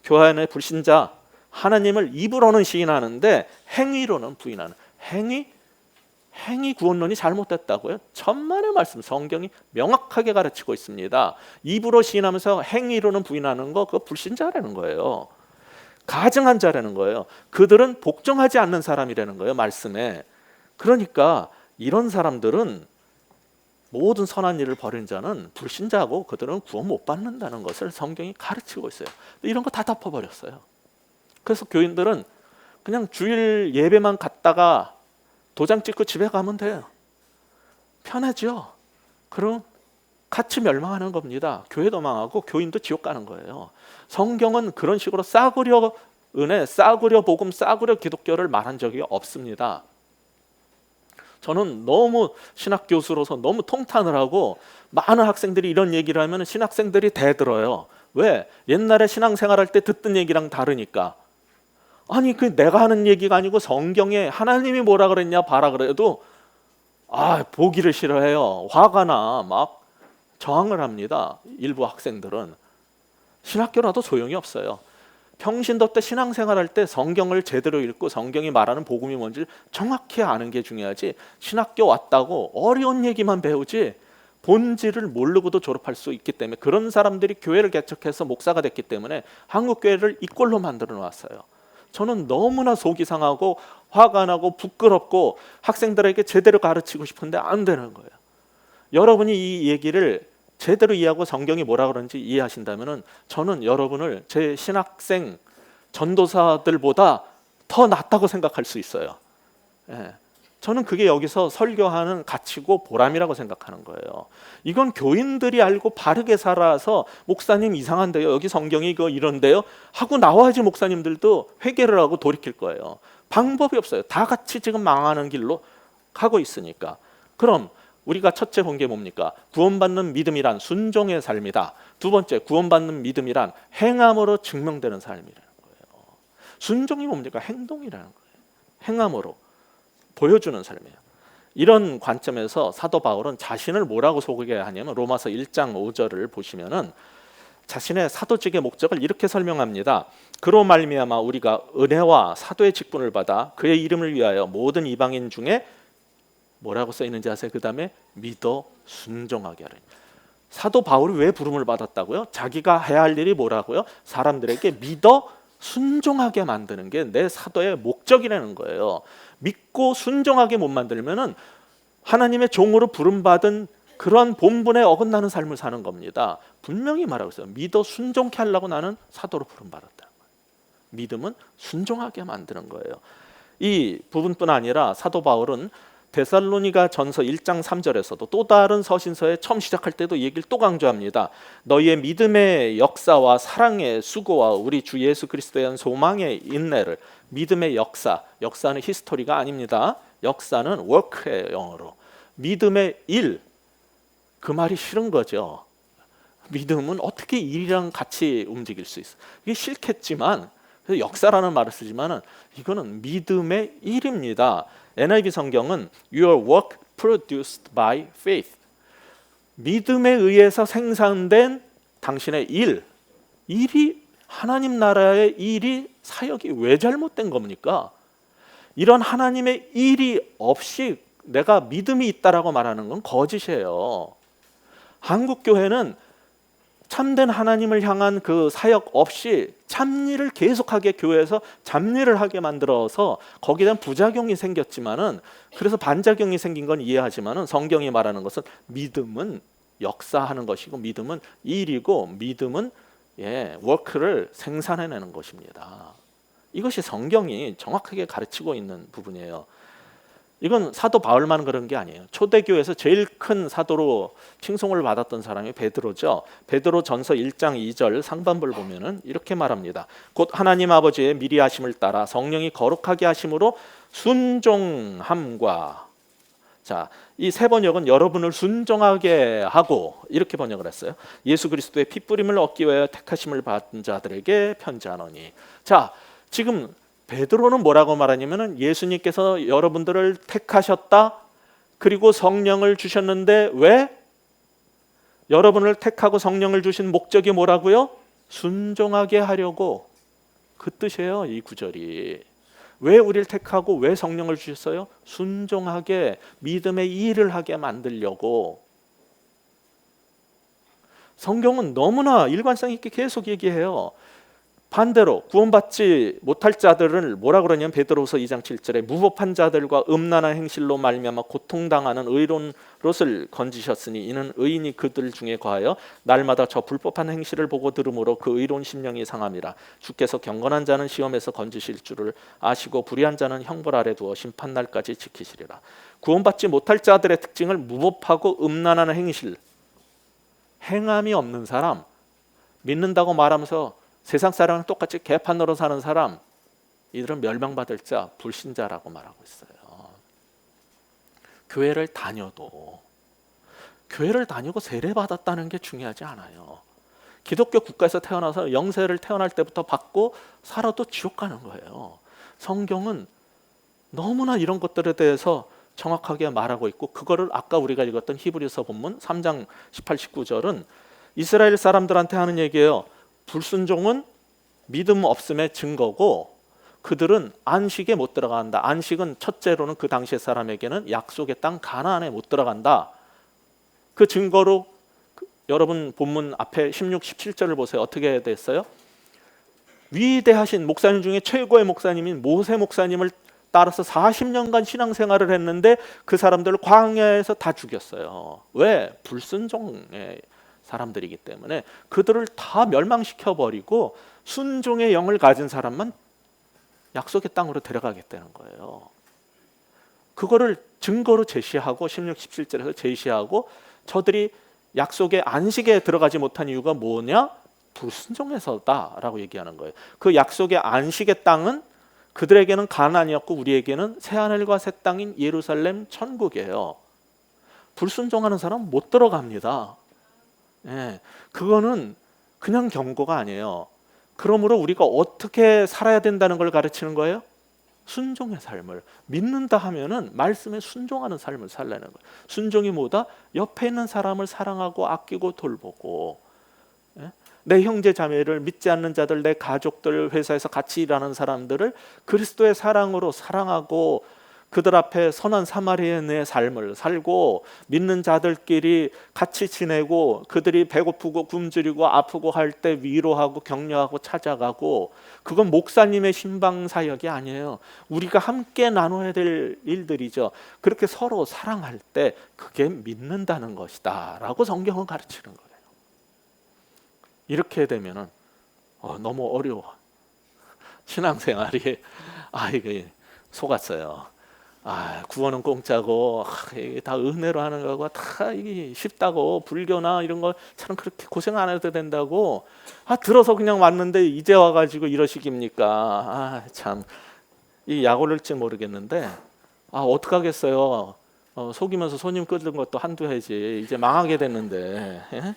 교회 안에 불신자, 하나님을 입으로는 시인하는데 행위로는 부인하는, 행위 구원론이 잘못됐다고요? 천만의 말씀, 성경이 명확하게 가르치고 있습니다. 입으로 시인하면서 행위로는 부인하는 거, 그거 불신자라는 거예요. 가증한 자라는 거예요. 그들은 복종하지 않는 사람이라는 거예요, 말씀에. 그러니까 이런 사람들은, 모든 선한 일을 버린 자는 불신자고 그들은 구원 못 받는다는 것을 성경이 가르치고 있어요. 이런 거 다 덮어버렸어요. 그래서 교인들은 그냥 주일 예배만 갔다가 도장 찍고 집에 가면 돼요. 편하죠. 그럼 같이 멸망하는 겁니다. 교회도 망하고 교인도 지옥 가는 거예요. 성경은 그런 식으로 싸구려 은혜, 싸구려 복음, 싸구려 기독교를 말한 적이 없습니다. 저는 너무 신학 교수로서 너무 통탄을 하고, 많은 학생들이 이런 얘기를 하면 신학생들이 대들어요. 왜? 옛날에 신앙생활할 때 듣던 얘기랑 다르니까. 아니, 그 내가 하는 얘기가 아니고 성경에 하나님이 뭐라 그랬냐 봐라 그래도 보기를 싫어해요. 화가 나, 막 저항을 합니다. 일부 학생들은. 신학교라도 소용이 없어요. 평신도 때 신앙생활할 때 성경을 제대로 읽고 성경이 말하는 복음이 뭔지 정확히 아는 게 중요하지, 신학교 왔다고 어려운 얘기만 배우지 본질을 모르고도 졸업할 수 있기 때문에, 그런 사람들이 교회를 개척해서 목사가 됐기 때문에 한국 교회를 이 꼴로 만들어 놨어요. 저는 너무나 속이 상하고 화가 나고 부끄럽고 학생들에게 제대로 가르치고 싶은데 안 되는 거예요. 여러분이 이 얘기를 제대로 이해하고 성경이 뭐라 그러는지 이해하신다면 저는 여러분을 제 신학생 전도사들보다 더 낫다고 생각할 수 있어요. 저는 그게 여기서 설교하는 가치고 보람이라고 생각하는 거예요. 이건 교인들이 알고 바르게 살아서 목사님 이상한데요, 여기 성경이 이거 이런데요 하고 나와야지 목사님들도 회개를 하고 돌이킬 거예요. 방법이 없어요. 다 같이 지금 망하는 길로 가고 있으니까. 그럼 우리가 첫째 본 게 뭡니까? 구원받는 믿음이란 순종의 삶이다. 두 번째, 구원받는 믿음이란 행함으로 증명되는 삶이라는 거예요. 순종이 뭡니까? 행동이라는 거예요. 행함으로 보여주는 삶이에요. 이런 관점에서 사도 바울은 자신을 뭐라고 소개하냐면 로마서 1장 5절을 보시면은 자신의 사도직의 목적을 이렇게 설명합니다. 그로 말미암아 우리가 은혜와 사도의 직분을 받아 그의 이름을 위하여 모든 이방인 중에 뭐라고 써 있는지 아세요? 그 다음에 믿어 순종하게 하라. 사도 바울이 왜 부름을 받았다고요? 자기가 해야 할 일이 뭐라고요? 사람들에게 믿어 순종하게 만드는 게 내 사도의 목적이라는 거예요. 믿고 순종하게 못 만들면은 하나님의 종으로 부름받은 그런 본분에 어긋나는 삶을 사는 겁니다. 분명히 말하고 있어요. 믿어 순종케 하려고 나는 사도로 부름받았다는 거예요. 믿음은 순종하게 만드는 거예요. 이 부분뿐 아니라 사도 바울은 데살로니가 전서 1장 3절에서도 또 다른 서신서에 처음 시작할 때도 이 얘기를 또 강조합니다. 너희의 믿음의 역사와 사랑의 수고와 우리 주 예수 그리스도에 대한 소망의 인내를, 믿음의 역사, 역사는 히스토리가 아닙니다. 역사는 워크예요, 영어로. 믿음의 일, 그 말이 싫은 거죠. 믿음은 어떻게 일이랑 같이 움직일 수 있어? 이게 싫겠지만, 역사라는 말을 쓰지만은 이거는 믿음의 일입니다. NIV 성경은 Your work produced by faith. 믿음에 의해서 생산된 당신의 일이 하나님 나라의 일이 사역이 왜 잘못된 겁니까? 이런 하나님의 일이 없이 내가 믿음이 있다라고 말하는 건 거짓이에요. 한국 교회는 참된 하나님을 향한 그 사역 없이 잡일을 계속하게 교회에서 잡일을 하게 만들어서 거기에 대한 부작용이 생겼지만은, 그래서 반작용이 생긴 건 이해하지만은 성경이 말하는 것은 믿음은 역사하는 것이고 믿음은 일이고 믿음은 워크를 생산해내는 것입니다. 이것이 성경이 정확하게 가르치고 있는 부분이에요. 이건 사도 바울만 그런 게 아니에요. 초대교회에서 제일 큰 사도로 칭송을 받았던 사람이 베드로죠. 베드로 전서 1장 2절 상반부를 보면은 이렇게 말합니다. 곧 하나님 아버지의 미리 하심을 따라 성령이 거룩하게 하심으로 순종함과, 자, 이 세 번역은 여러분을 순종하게 하고 이렇게 번역을 했어요. 예수 그리스도의 핏부림을 얻기 위하여 택하심을 받은 자들에게 편지하노니. 자, 지금 베드로는 뭐라고 말하냐면은 예수님께서 여러분들을 택하셨다. 그리고 성령을 주셨는데 왜? 여러분을 택하고 성령을 주신 목적이 뭐라고요? 순종하게 하려고. 그 뜻이에요, 이 구절이. 왜 우리를 택하고 왜 성령을 주셨어요? 순종하게, 믿음의 일을 하게 만들려고. 성경은 너무나 일관성 있게 계속 얘기해요. 반대로 구원받지 못할 자들을 뭐라 그러냐면 베드로서 2장 7절에 무법한 자들과 음란한 행실로 말미암아 고통당하는 의로운 롯을 건지셨으니 이는 의인이 그들 중에 거하여 날마다 저 불법한 행실을 보고 들으므로 그 의로운 심령이 상함이라. 주께서 경건한 자는 시험에서 건지실 줄을 아시고 불의한 자는 형벌 아래 두어 심판날까지 지키시리라. 구원받지 못할 자들의 특징을 무법하고 음란한 행실, 행함이 없는 사람, 믿는다고 말하면서 세상 사람랑 똑같이 개판으로 사는 사람, 이들은 멸망받을 자, 불신자라고 말하고 있어요. 교회를 다니고 세례받았다는 게 중요하지 않아요. 기독교 국가에서 태어나서 영세를 태어날 때부터 받고 살아도 지옥 가는 거예요. 성경은 너무나 이런 것들에 대해서 정확하게 말하고 있고, 그거를 아까 우리가 읽었던 히브리서 본문 3장 18, 19절은 이스라엘 사람들한테 하는 얘기예요. 불순종은 믿음 없음의 증거고 그들은 안식에 못 들어간다. 안식은 첫째로는 그 당시의 사람에게는 약속의 땅 가나안에 못 들어간다. 그 증거로 여러분 본문 앞에 16, 17절을 보세요. 어떻게 됐어요? 위대하신 목사님 중에 최고의 목사님인 모세 목사님을 따라서 40년간 신앙생활을 했는데 그 사람들을 광야에서 다 죽였어요. 왜? 불순종의 사람들이기 때문에 그들을 다 멸망시켜버리고 순종의 영을 가진 사람만 약속의 땅으로 데려가겠다는 거예요. 그거를 증거로 제시하고 16, 17절에서 제시하고 저들이 약속의 안식에 들어가지 못한 이유가 뭐냐? 불순종해서다라고 얘기하는 거예요. 그 약속의 안식의 땅은 그들에게는 가나안이었고 우리에게는 새하늘과 새 땅인 예루살렘 천국이에요. 불순종하는 사람은 못 들어갑니다. 그거는 그냥 경고가 아니에요. 그러므로 우리가 어떻게 살아야 된다는 걸 가르치는 거예요? 순종의 삶을. 믿는다 하면은 말씀에 순종하는 삶을 살라는 거예요. 순종이 뭐다? 옆에 있는 사람을 사랑하고 아끼고 돌보고, 내 형제 자매를 믿지 않는 자들, 내 가족들, 회사에서 같이 일하는 사람들을 그리스도의 사랑으로 사랑하고 그들 앞에 선한 사마리아인의 삶을 살고 믿는 자들끼리 같이 지내고 그들이 배고프고 굶주리고 아프고 할 때 위로하고 격려하고 찾아가고, 그건 목사님의 신방 사역이 아니에요. 우리가 함께 나눠야 될 일들이죠. 그렇게 서로 사랑할 때 그게 믿는다는 것이다 라고 성경은 가르치는 거예요. 이렇게 되면은 너무 어려워. 신앙생활이 이게 속았어요. 구원은 공짜고 이게 다 은혜로 하는 거고 다 이게 쉽다고, 불교나 이런 거처럼 그렇게 고생 안 해도 된다고 들어서 그냥 왔는데 이제 와가지고 이러시깁니까? 참, 이 약 올릴지 모르겠는데 어떡하겠어요. 속이면서 손님 끊는 것도 한두 해지. 이제 망하게 됐는데.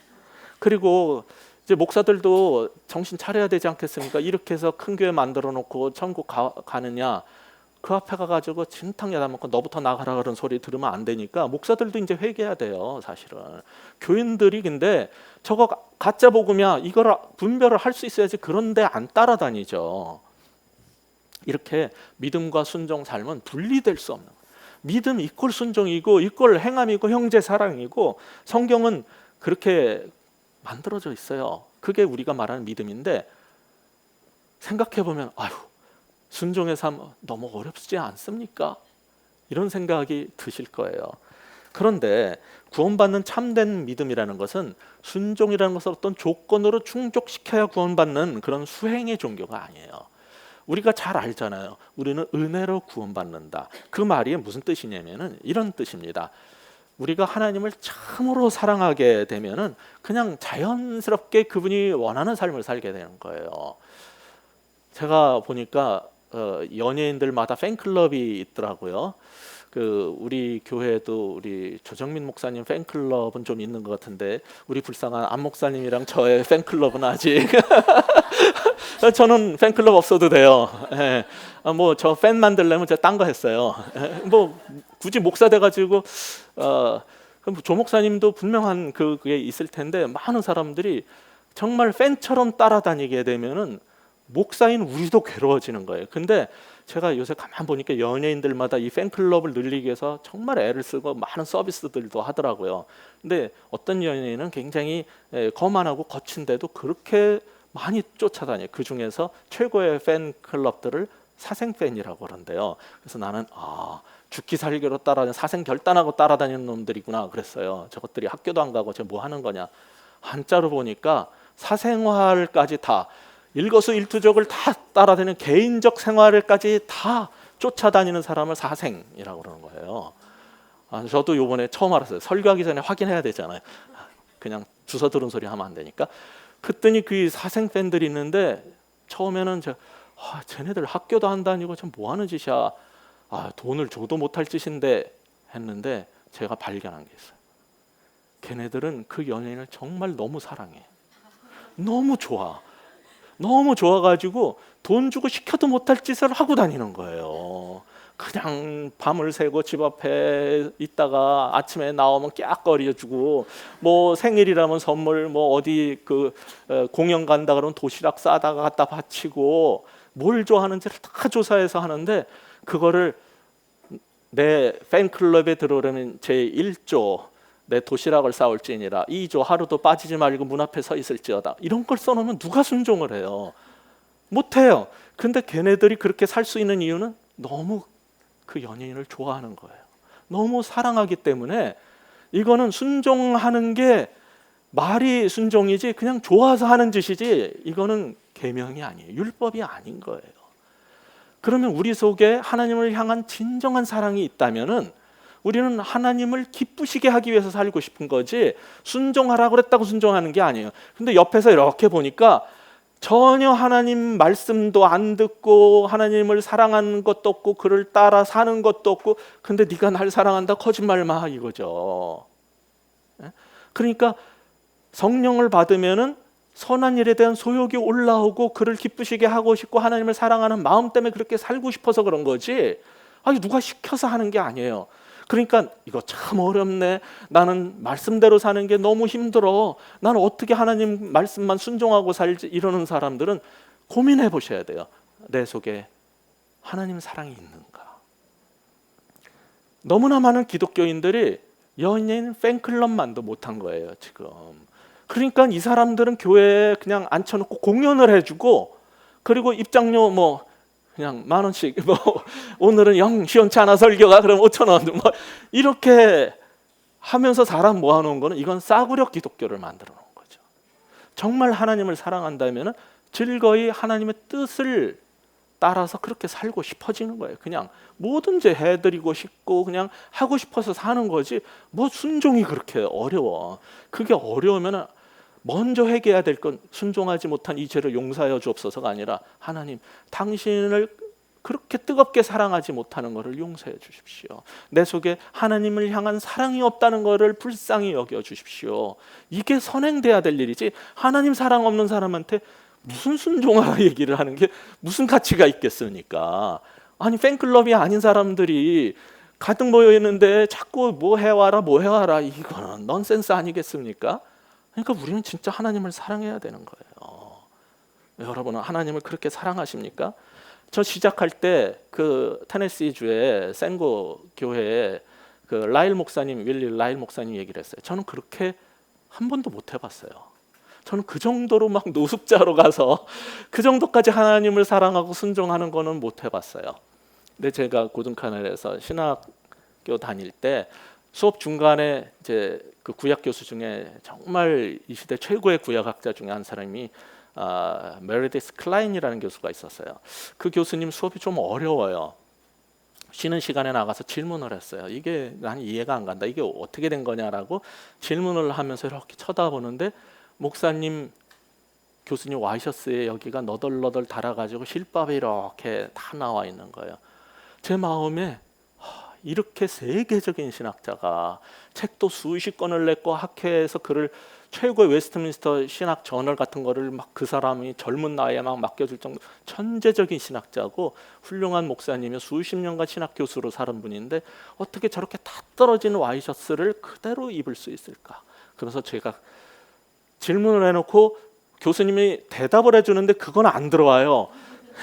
그리고 이제 목사들도 정신 차려야 되지 않겠습니까? 이렇게 해서 큰 교회 만들어 놓고 천국 가느냐? 그 앞에 가가지고 진탕 야단먹고 너부터 나가라 그런 소리 들으면 안 되니까 목사들도 이제 회개해야 돼요. 사실은 교인들이 근데 저거 가짜 복음이야 이걸 분별을 할 수 있어야지. 그런데 안 따라다니죠. 이렇게 믿음과 순종 삶은 분리될 수 없는 거예요. 믿음 이꼴 순종이고 이꼴 행함이고 형제 사랑이고, 성경은 그렇게 만들어져 있어요. 그게 우리가 말하는 믿음인데, 생각해 보면 아유, 순종의 삶 너무 어렵지 않습니까? 이런 생각이 드실 거예요. 그런데 구원받는 참된 믿음이라는 것은 순종이라는 것을 어떤 조건으로 충족시켜야 구원받는 그런 수행의 종교가 아니에요. 우리가 잘 알잖아요. 우리는 은혜로 구원받는다. 그 말이 무슨 뜻이냐면은 이런 뜻입니다. 우리가 하나님을 참으로 사랑하게 되면은 그냥 자연스럽게 그분이 원하는 삶을 살게 되는 거예요. 제가 보니까 연예인들마다 팬클럽이 있더라고요. 그 우리 교회도 우리 조정민 목사님 팬클럽은 좀 있는 것 같은데, 우리 불쌍한 안 목사님이랑 저의 팬클럽은 아직 저는 팬클럽 없어도 돼요. 예. 뭐저 팬 만들려면 제가 딴 거 했어요. 뭐 굳이 목사 돼가지고 그럼 조 목사님도 분명한 그게 있을 텐데, 많은 사람들이 정말 팬처럼 따라다니게 되면은 목사인 우리도 괴로워지는 거예요. 근데 제가 요새 가만 보니까 연예인들마다 이 팬클럽을 늘리기 위해서 정말 애를 쓰고 많은 서비스들도 하더라고요. 근데 어떤 연예인은 굉장히 거만하고 거친데도 그렇게 많이 쫓아다녀요. 그 중에서 최고의 팬클럽들을 사생팬이라고 그러는데요. 그래서 나는 죽기 살기로 따라다니는, 사생 결단하고 따라다니는 놈들이구나 그랬어요. 저것들이 학교도 안 가고 저 뭐 하는 거냐. 한자로 보니까 사생활까지 다, 일거수일투족을 다 따라다니는 개인적 생활을까지 다 쫓아다니는 사람을 사생이라고 그러는 거예요. 저도 요번에 처음 알았어요. 설교하기 전에 확인해야 되잖아요. 그냥 주워 들은 소리 하면 안 되니까. 그랬더니 그 사생 팬들이 있는데, 처음에는 쟤네들 학교도 안 다니고 참 뭐 하는 짓이야. 돈을 줘도 못할 짓인데 했는데, 제가 발견한 게 있어요. 걔네들은 그 연예인을 정말 너무 사랑해. 너무 좋아. 너무 좋아가지고 돈 주고 시켜도 못할 짓을 하고 다니는 거예요. 그냥 밤을 새고 집 앞에 있다가 아침에 나오면 깍거려주고, 뭐 생일이라면 선물, 뭐 어디 공연 간다 그러면 도시락 싸다가 갖다 바치고, 뭘 좋아하는지를 다 조사해서 하는데, 그거를 내 팬클럽에 들어오려면 제 1조 내 도시락을 싸올지니라 2조 하루도 빠지지 말고 문 앞에 서 있을지어다, 이런 걸 써놓으면 누가 순종을 해요? 못해요. 근데 걔네들이 그렇게 살 수 있는 이유는 너무 그 연예인을 좋아하는 거예요. 너무 사랑하기 때문에. 이거는 순종하는 게 말이 순종이지 그냥 좋아서 하는 짓이지, 이거는 계명이 아니에요. 율법이 아닌 거예요. 그러면 우리 속에 하나님을 향한 진정한 사랑이 있다면은 우리는 하나님을 기쁘시게 하기 위해서 살고 싶은 거지, 순종하라고 그랬다고 순종하는 게 아니에요. 근데 옆에서 이렇게 보니까 전혀 하나님 말씀도 안 듣고 하나님을 사랑하는 것도 없고 그를 따라 사는 것도 없고, 근데 네가 날 사랑한다, 거짓말 마, 이거죠. 그러니까 성령을 받으면은 선한 일에 대한 소욕이 올라오고 그를 기쁘시게 하고 싶고 하나님을 사랑하는 마음 때문에 그렇게 살고 싶어서 그런 거지, 누가 시켜서 하는 게 아니에요. 그러니까 이거 참 어렵네, 나는 말씀대로 사는 게 너무 힘들어, 나는 어떻게 하나님 말씀만 순종하고 살지, 이러는 사람들은 고민해 보셔야 돼요. 내 속에 하나님 사랑이 있는가? 너무나 많은 기독교인들이 연예인 팬클럽만도 못한 거예요 지금. 그러니까 이 사람들은 교회에 그냥 앉혀놓고 공연을 해주고, 그리고 입장료 뭐 그냥 10,000원씩, 뭐 오늘은 영 시원치 않아 설교가, 그럼 5,000원, 뭐 이렇게 하면서 사람 모아놓은 거는, 이건 싸구려 기독교를 만들어 놓은 거죠. 정말 하나님을 사랑한다면 즐거이 하나님의 뜻을 따라서 그렇게 살고 싶어지는 거예요. 그냥 뭐든지 해드리고 싶고 그냥 하고 싶어서 사는 거지, 뭐 순종이 그렇게 어려워. 그게 어려우면 먼저 회개해야 될 건 순종하지 못한 이 죄를 용서하여 주옵소서가 아니라, 하나님 당신을 그렇게 뜨겁게 사랑하지 못하는 것을 용서해 주십시오. 내 속에 하나님을 향한 사랑이 없다는 것을 불쌍히 여겨 주십시오. 이게 선행돼야 될 일이지, 하나님 사랑 없는 사람한테 무슨 순종하라 얘기를 하는 게 무슨 가치가 있겠습니까? 아니 팬클럽이 아닌 사람들이 가득 모여 있는데 자꾸 뭐 해와라 뭐 해와라, 이거는 넌센스 아니겠습니까? 그러니까 우리는 진짜 하나님을 사랑해야 되는 거예요. 여러분은 하나님을 그렇게 사랑하십니까? 저 시작할 때 그 테네시주의 센고 교회에 그 라일 목사님, 윌리 라일 목사님 얘기를 했어요. 저는 그렇게 한 번도 못 해봤어요. 저는 그 정도로 막 노숙자로 가서 그 정도까지 하나님을 사랑하고 순종하는 거는 못 해봤어요. 근데 제가 고등카넬에서 신학교 다닐 때 수업 중간에 이제 그 구약 교수 중에 정말 이 시대 최고의 구약학자 중에 한 사람이 메리디스 클라인이라는 교수가 있었어요. 그 교수님 수업이 좀 어려워요. 쉬는 시간에 나가서 질문을 했어요. 이게 난 이해가 안 간다. 이게 어떻게 된 거냐라고 질문을 하면서 이렇게 쳐다보는데 목사님 교수님 와이셔츠에 여기가 너덜너덜 달아가지고 실밥이 이렇게 다 나와 있는 거예요. 제 마음에 이렇게 세계적인 신학자가 책도 수십 권을 냈고 학회에서 글을 최고의 웨스트민스터 신학 저널 같은 거를 막 그 사람이 젊은 나이에 막 맡겨줄 정도 천재적인 신학자고 훌륭한 목사님이 수십 년간 신학 교수로 살은 분인데 어떻게 저렇게 다 떨어진 와이셔츠를 그대로 입을 수 있을까? 그래서 제가 질문을 해놓고 교수님이 대답을 해주는데 그건 안 들어와요.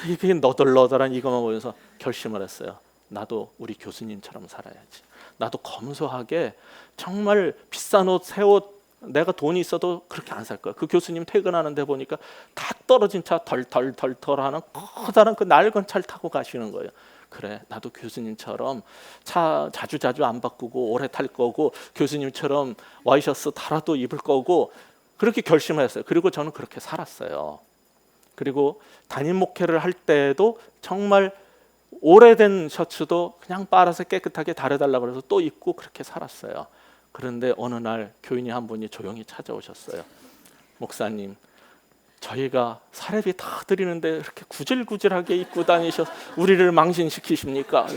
이게 너덜너덜한 이거만 보면서 결심을 했어요. 나도 우리 교수님처럼 살아야지. 나도 검소하게 정말 비싼 옷, 새 옷 내가 돈이 있어도 그렇게 안 살 거야. 그 교수님 퇴근하는데 보니까 다 떨어진 차 덜덜덜덜 하는 커다란 그 낡은 차를 타고 가시는 거예요. 그래, 나도 교수님처럼 차 자주 안 바꾸고 오래 탈 거고 교수님처럼 와이셔츠 달아도 입을 거고 그렇게 결심을 했어요. 그리고 저는 그렇게 살았어요. 그리고 담임 목회를 할 때도 정말 오래된 셔츠도 그냥 빨아서 깨끗하게 달아달라고 해서 또 입고 그렇게 살았어요. 그런데 어느 날 교인이 한 분이 조용히 찾아오셨어요. 목사님, 저희가 사례비 다 드리는데 이렇게 구질구질하게 입고 다니셔서 우리를 망신시키십니까?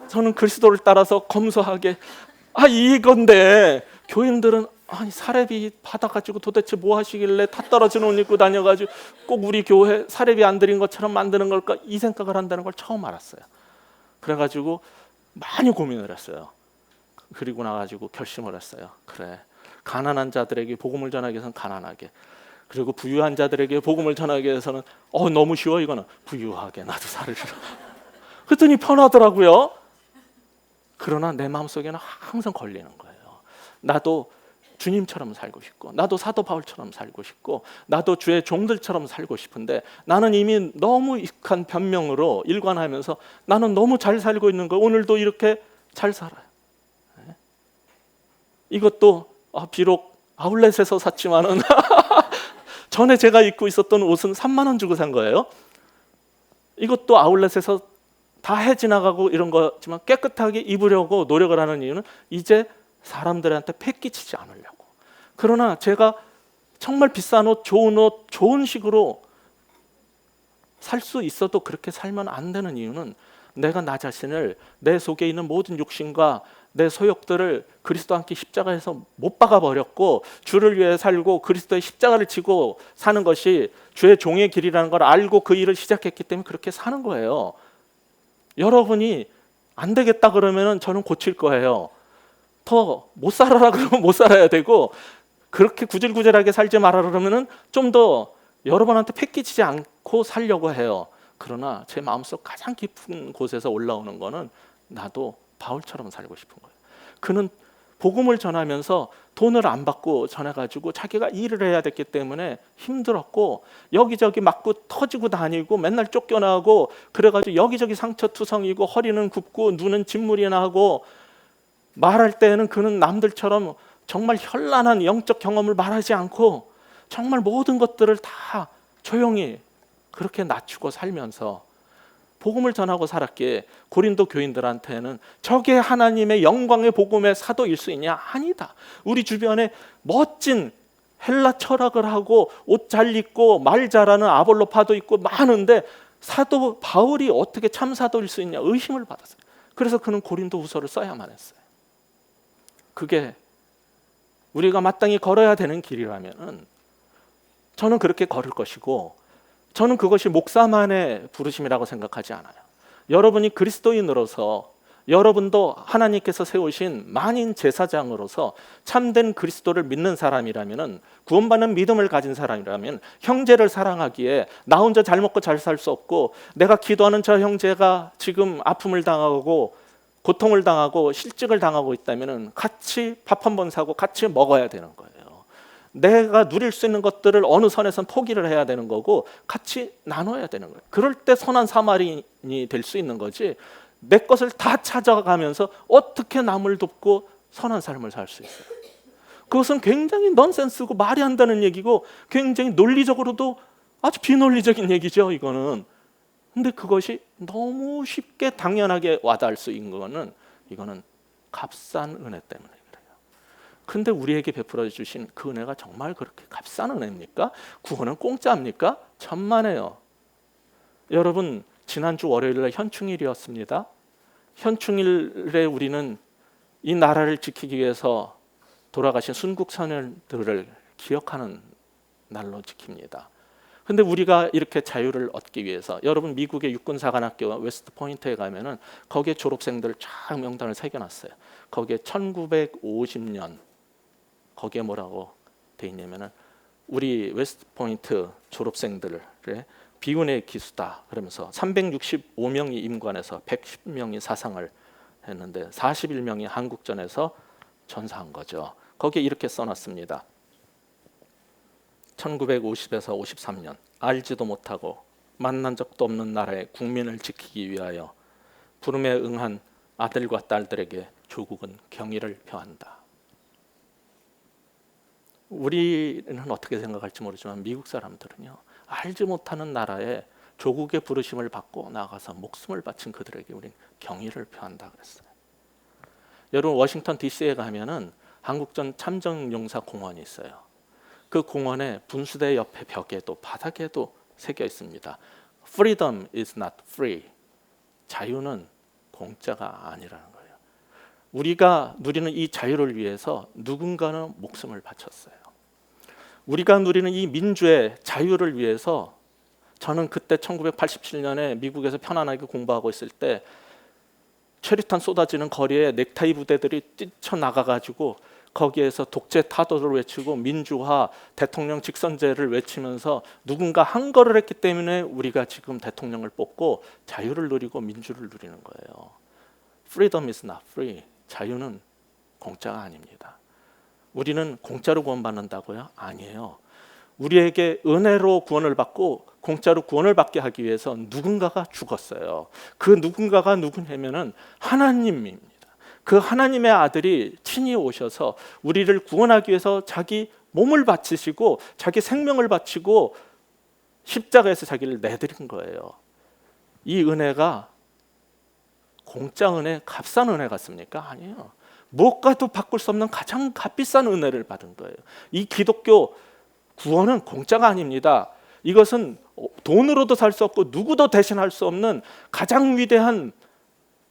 저는 그리스도를 따라서 검소하게 이건데 교인들은 아니 사례비 받아가지고 도대체 뭐 하시길래 다 떨어진 옷 입고 다녀가지고 꼭 우리 교회 사례비 안 드린 것처럼 만드는 걸까? 이 생각을 한다는 걸 처음 알았어요. 그래가지고 많이 고민을 했어요. 그리고 나가지고 결심을 했어요. 그래, 가난한 자들에게 복음을 전하기 위해서는 가난하게, 그리고 부유한 자들에게 복음을 전하기 위해서는 너무 쉬워 이거는 부유하게 나도 살으라. 그랬더니 편하더라고요. 그러나 내 마음속에는 항상 걸리는 거예요. 나도 주님처럼 살고 싶고, 나도 사도 바울처럼 살고 싶고, 나도 주의 종들처럼 살고 싶은데 나는 이미 너무 익숙한 변명으로 일관하면서 나는 너무 잘 살고 있는 거예요. 오늘도 이렇게 잘 살아요. 이것도 비록 아울렛에서 샀지만은 전에 제가 입고 있었던 옷은 3만 원 주고 산 거예요. 이것도 아울렛에서 다 해 지나가고 이런 거지만 깨끗하게 입으려고 노력을 하는 이유는 이제 사람들한테 패기치지 않으려고. 그러나 제가 정말 비싼 옷, 좋은 식으로 살 수 있어도 그렇게 살면 안 되는 이유는 내가 나 자신을, 내 속에 있는 모든 욕심과 내 소욕들을 그리스도와 함께 십자가에서 못 박아 버렸고 주를 위해 살고 그리스도의 십자가를 지고 사는 것이 주의 종의 길이라는 걸 알고 그 일을 시작했기 때문에 그렇게 사는 거예요. 여러분이 안 되겠다 그러면 저는 고칠 거예요. 더 못 살아라 그러면 못 살아야 되고, 그렇게 구질구질하게 살지 말아 그러면 좀 더 여러분한테 패기치지 않고 살려고 해요. 그러나 제 마음속 가장 깊은 곳에서 올라오는 거는 나도 바울처럼 살고 싶은 거예요. 그는 복음을 전하면서 돈을 안 받고 전해가지고 자기가 일을 해야 됐기 때문에 힘들었고 여기저기 맞고 터지고 다니고 맨날 쫓겨나고 그래가지고 여기저기 상처투성이고 허리는 굽고 눈은 진물이 나고 말할 때는 그는 남들처럼 정말 현란한 영적 경험을 말하지 않고 정말 모든 것들을 다 조용히 그렇게 낮추고 살면서 복음을 전하고 살았기에 고린도 교인들한테는 저게 하나님의 영광의 복음의 사도일 수 있냐? 아니다. 우리 주변에 멋진 헬라 철학을 하고 옷 잘 입고 말 잘하는 아볼로파도 있고 많은데 사도 바울이 어떻게 참 사도일 수 있냐? 의심을 받았어요. 그래서 그는 고린도 후서를 써야만 했어요. 그게 우리가 마땅히 걸어야 되는 길이라면 저는 그렇게 걸을 것이고, 저는 그것이 목사만의 부르심이라고 생각하지 않아요. 여러분이 그리스도인으로서, 여러분도 하나님께서 세우신 만인 제사장으로서 참된 그리스도를 믿는 사람이라면, 구원받는 믿음을 가진 사람이라면 형제를 사랑하기에 나 혼자 잘 먹고 잘 살 수 없고 내가 기도하는 저 형제가 지금 아픔을 당하고 고통을 당하고 실직을 당하고 있다면 같이 밥 한 번 사고 같이 먹어야 되는 거예요. 내가 누릴 수 있는 것들을 어느 선에선 포기를 해야 되는 거고 같이 나눠야 되는 거예요. 그럴 때 선한 사마리인이 될 수 있는 거지, 내 것을 다 찾아가면서 어떻게 남을 돕고 선한 삶을 살 수 있어요? 그것은 굉장히 넌센스고 말이 안 되는 얘기고 굉장히 논리적으로도 아주 비논리적인 얘기죠, 이거는. 근데 그것이 너무 쉽게 당연하게 와닿을 수 있는 거는, 이거는 값싼 은혜 때문에 그래요. 근데 우리에게 베풀어 주신 그 은혜가 정말 그렇게 값싼 은혜입니까? 구원은 공짜입니까? 천만에요. 여러분, 지난주 월요일날 현충일이었습니다. 현충일에 우리는 이 나라를 지키기 위해서 돌아가신 순국선열들을 기억하는 날로 지킵니다. 근데 우리가 이렇게 자유를 얻기 위해서, 여러분 미국의 육군사관학교 웨스트 포인트에 가면은 거기에 졸업생들 쫙 명단을 새겨놨어요. 거기에 1950년 거기에 뭐라고 돼 있냐면은 우리 웨스트 포인트 졸업생들의 비운의 기수다 그러면서 365명이 임관해서 110명이 사상을 했는데 41명이 한국전에서 전사한 거죠. 거기에 이렇게 써놨습니다. 1950에서 53년 알지도 못하고 만난 적도 없는 나라의 국민을 지키기 위하여 부름에 응한 아들과 딸들에게 조국은 경의를 표한다. 우리는 어떻게 생각할지 모르지만 미국 사람들은요, 알지 못하는 나라에 조국의 부르심을 받고 나가서 목숨을 바친 그들에게 우리는 경의를 표한다 그랬어요. 여러분 워싱턴 DC에 가면은 한국전 참전용사 공원이 있어요. 그 공원에 분수대 옆에 벽에도 바닥에도 새겨 있습니다. Freedom is not free. 자유는 공짜가 아니라는 거예요. 우리가 누리는 이 자유를 위해서 누군가는 목숨을 바쳤어요. 우리가 누리는 이 민주의 자유를 위해서, 저는 그때 1987년에 미국에서 편안하게 공부하고 있을 때 최루탄 쏟아지는 거리에 넥타이 부대들이 뛰쳐나가가지고 거기에서 독재 타도를 외치고 민주화, 대통령 직선제를 외치면서 누군가 한 거를 했기 때문에 우리가 지금 대통령을 뽑고 자유를 누리고 민주를 누리는 거예요. Freedom is not free. 자유는 공짜가 아닙니다. 우리는 공짜로 구원받는다고요? 아니에요. 우리에게 은혜로 구원을 받고 공짜로 구원을 받게 하기 위해서 누군가가 죽었어요. 그 누군가가 누구냐면은 하나님입니다. 그 하나님의 아들이 친히 오셔서 우리를 구원하기 위해서 자기 몸을 바치시고 자기 생명을 바치고 십자가에서 자기를 내드린 거예요. 이 은혜가 공짜 은혜, 값싼 은혜 같습니까? 아니에요. 무엇과도 바꿀 수 없는 가장 값비싼 은혜를 받은 거예요. 이 기독교 구원은 공짜가 아닙니다. 이것은 돈으로도 살 수 없고 누구도 대신할 수 없는 가장 위대한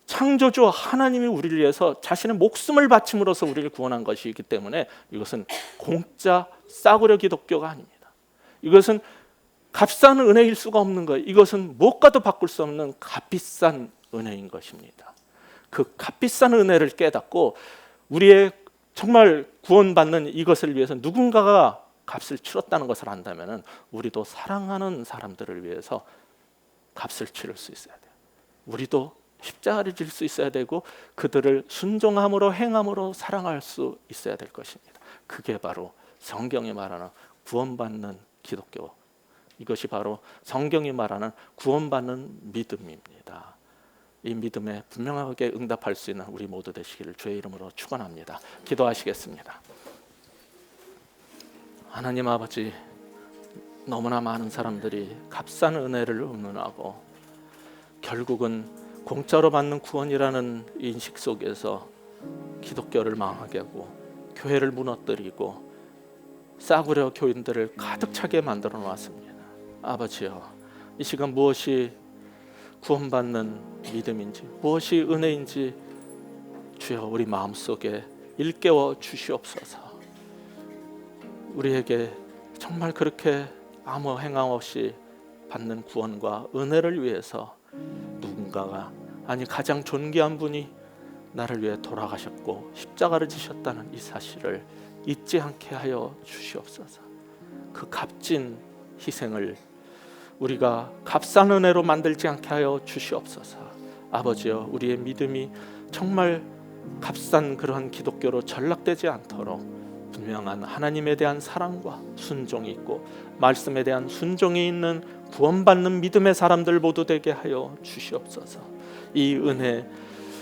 창조주 하나님이 우리를 위해서 자신의 목숨을 바침으로써 우리를 구원한 것이기 때문에 이것은 공짜 싸구려 기독교가 아닙니다. 이것은 값싼 은혜일 수가 없는 거예요. 이것은 무엇과도 바꿀 수 없는 값비싼 은혜인 것입니다. 그 값비싼 은혜를 깨닫고 우리의 정말 구원받는 이것을 위해서 누군가가 값을 치렀다는 것을 안다면 우리도 사랑하는 사람들을 위해서 값을 치를 수 있어야 돼요. 우리도 십자가를 질 수 있어야 되고 그들을 순종함으로 행함으로 사랑할 수 있어야 될 것입니다. 그게 바로 성경이 말하는 구원받는 기독교, 이것이 바로 성경이 말하는 구원받는 믿음입니다. 이 믿음에 분명하게 응답할 수 있는 우리 모두 되시기를 주의 이름으로 축원합니다. 기도하시겠습니다. 하나님 아버지, 너무나 많은 사람들이 값싼 은혜를 의문하고 결국은 공짜로 받는 구원이라는 인식 속에서 기독교를 망하게 하고 교회를 무너뜨리고 싸구려 교인들을 가득 차게 만들어 놓았습니다. 아버지여, 이 시간 무엇이 구원받는 믿음인지, 무엇이 은혜인지 주여 우리 마음속에 일깨워 주시옵소서. 우리에게 정말 그렇게 아무 행함 없이 받는 구원과 은혜를 위해서 누군가가, 아니 가장 존귀한 분이 나를 위해 돌아가셨고 십자가를 지셨다는 이 사실을 잊지 않게 하여 주시옵소서. 그 값진 희생을 우리가 값싼 은혜로 만들지 않게 하여 주시옵소서. 아버지여, 우리의 믿음이 정말 값싼 그러한 기독교로 전락되지 않도록 분명한 하나님에 대한 사랑과 순종이 있고 말씀에 대한 순종이 있는 구원받는 믿음의 사람들 모두 되게 하여 주시옵소서. 이 은혜,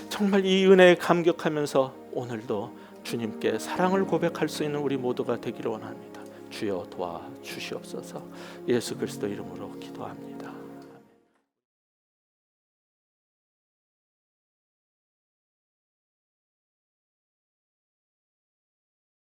정말 이 은혜에 감격하면서 오늘도 주님께 사랑을 고백할 수 있는 우리 모두가 되기를 원합니다. 주여 도와주시옵소서. 예수 그리스도 이름으로 기도합니다.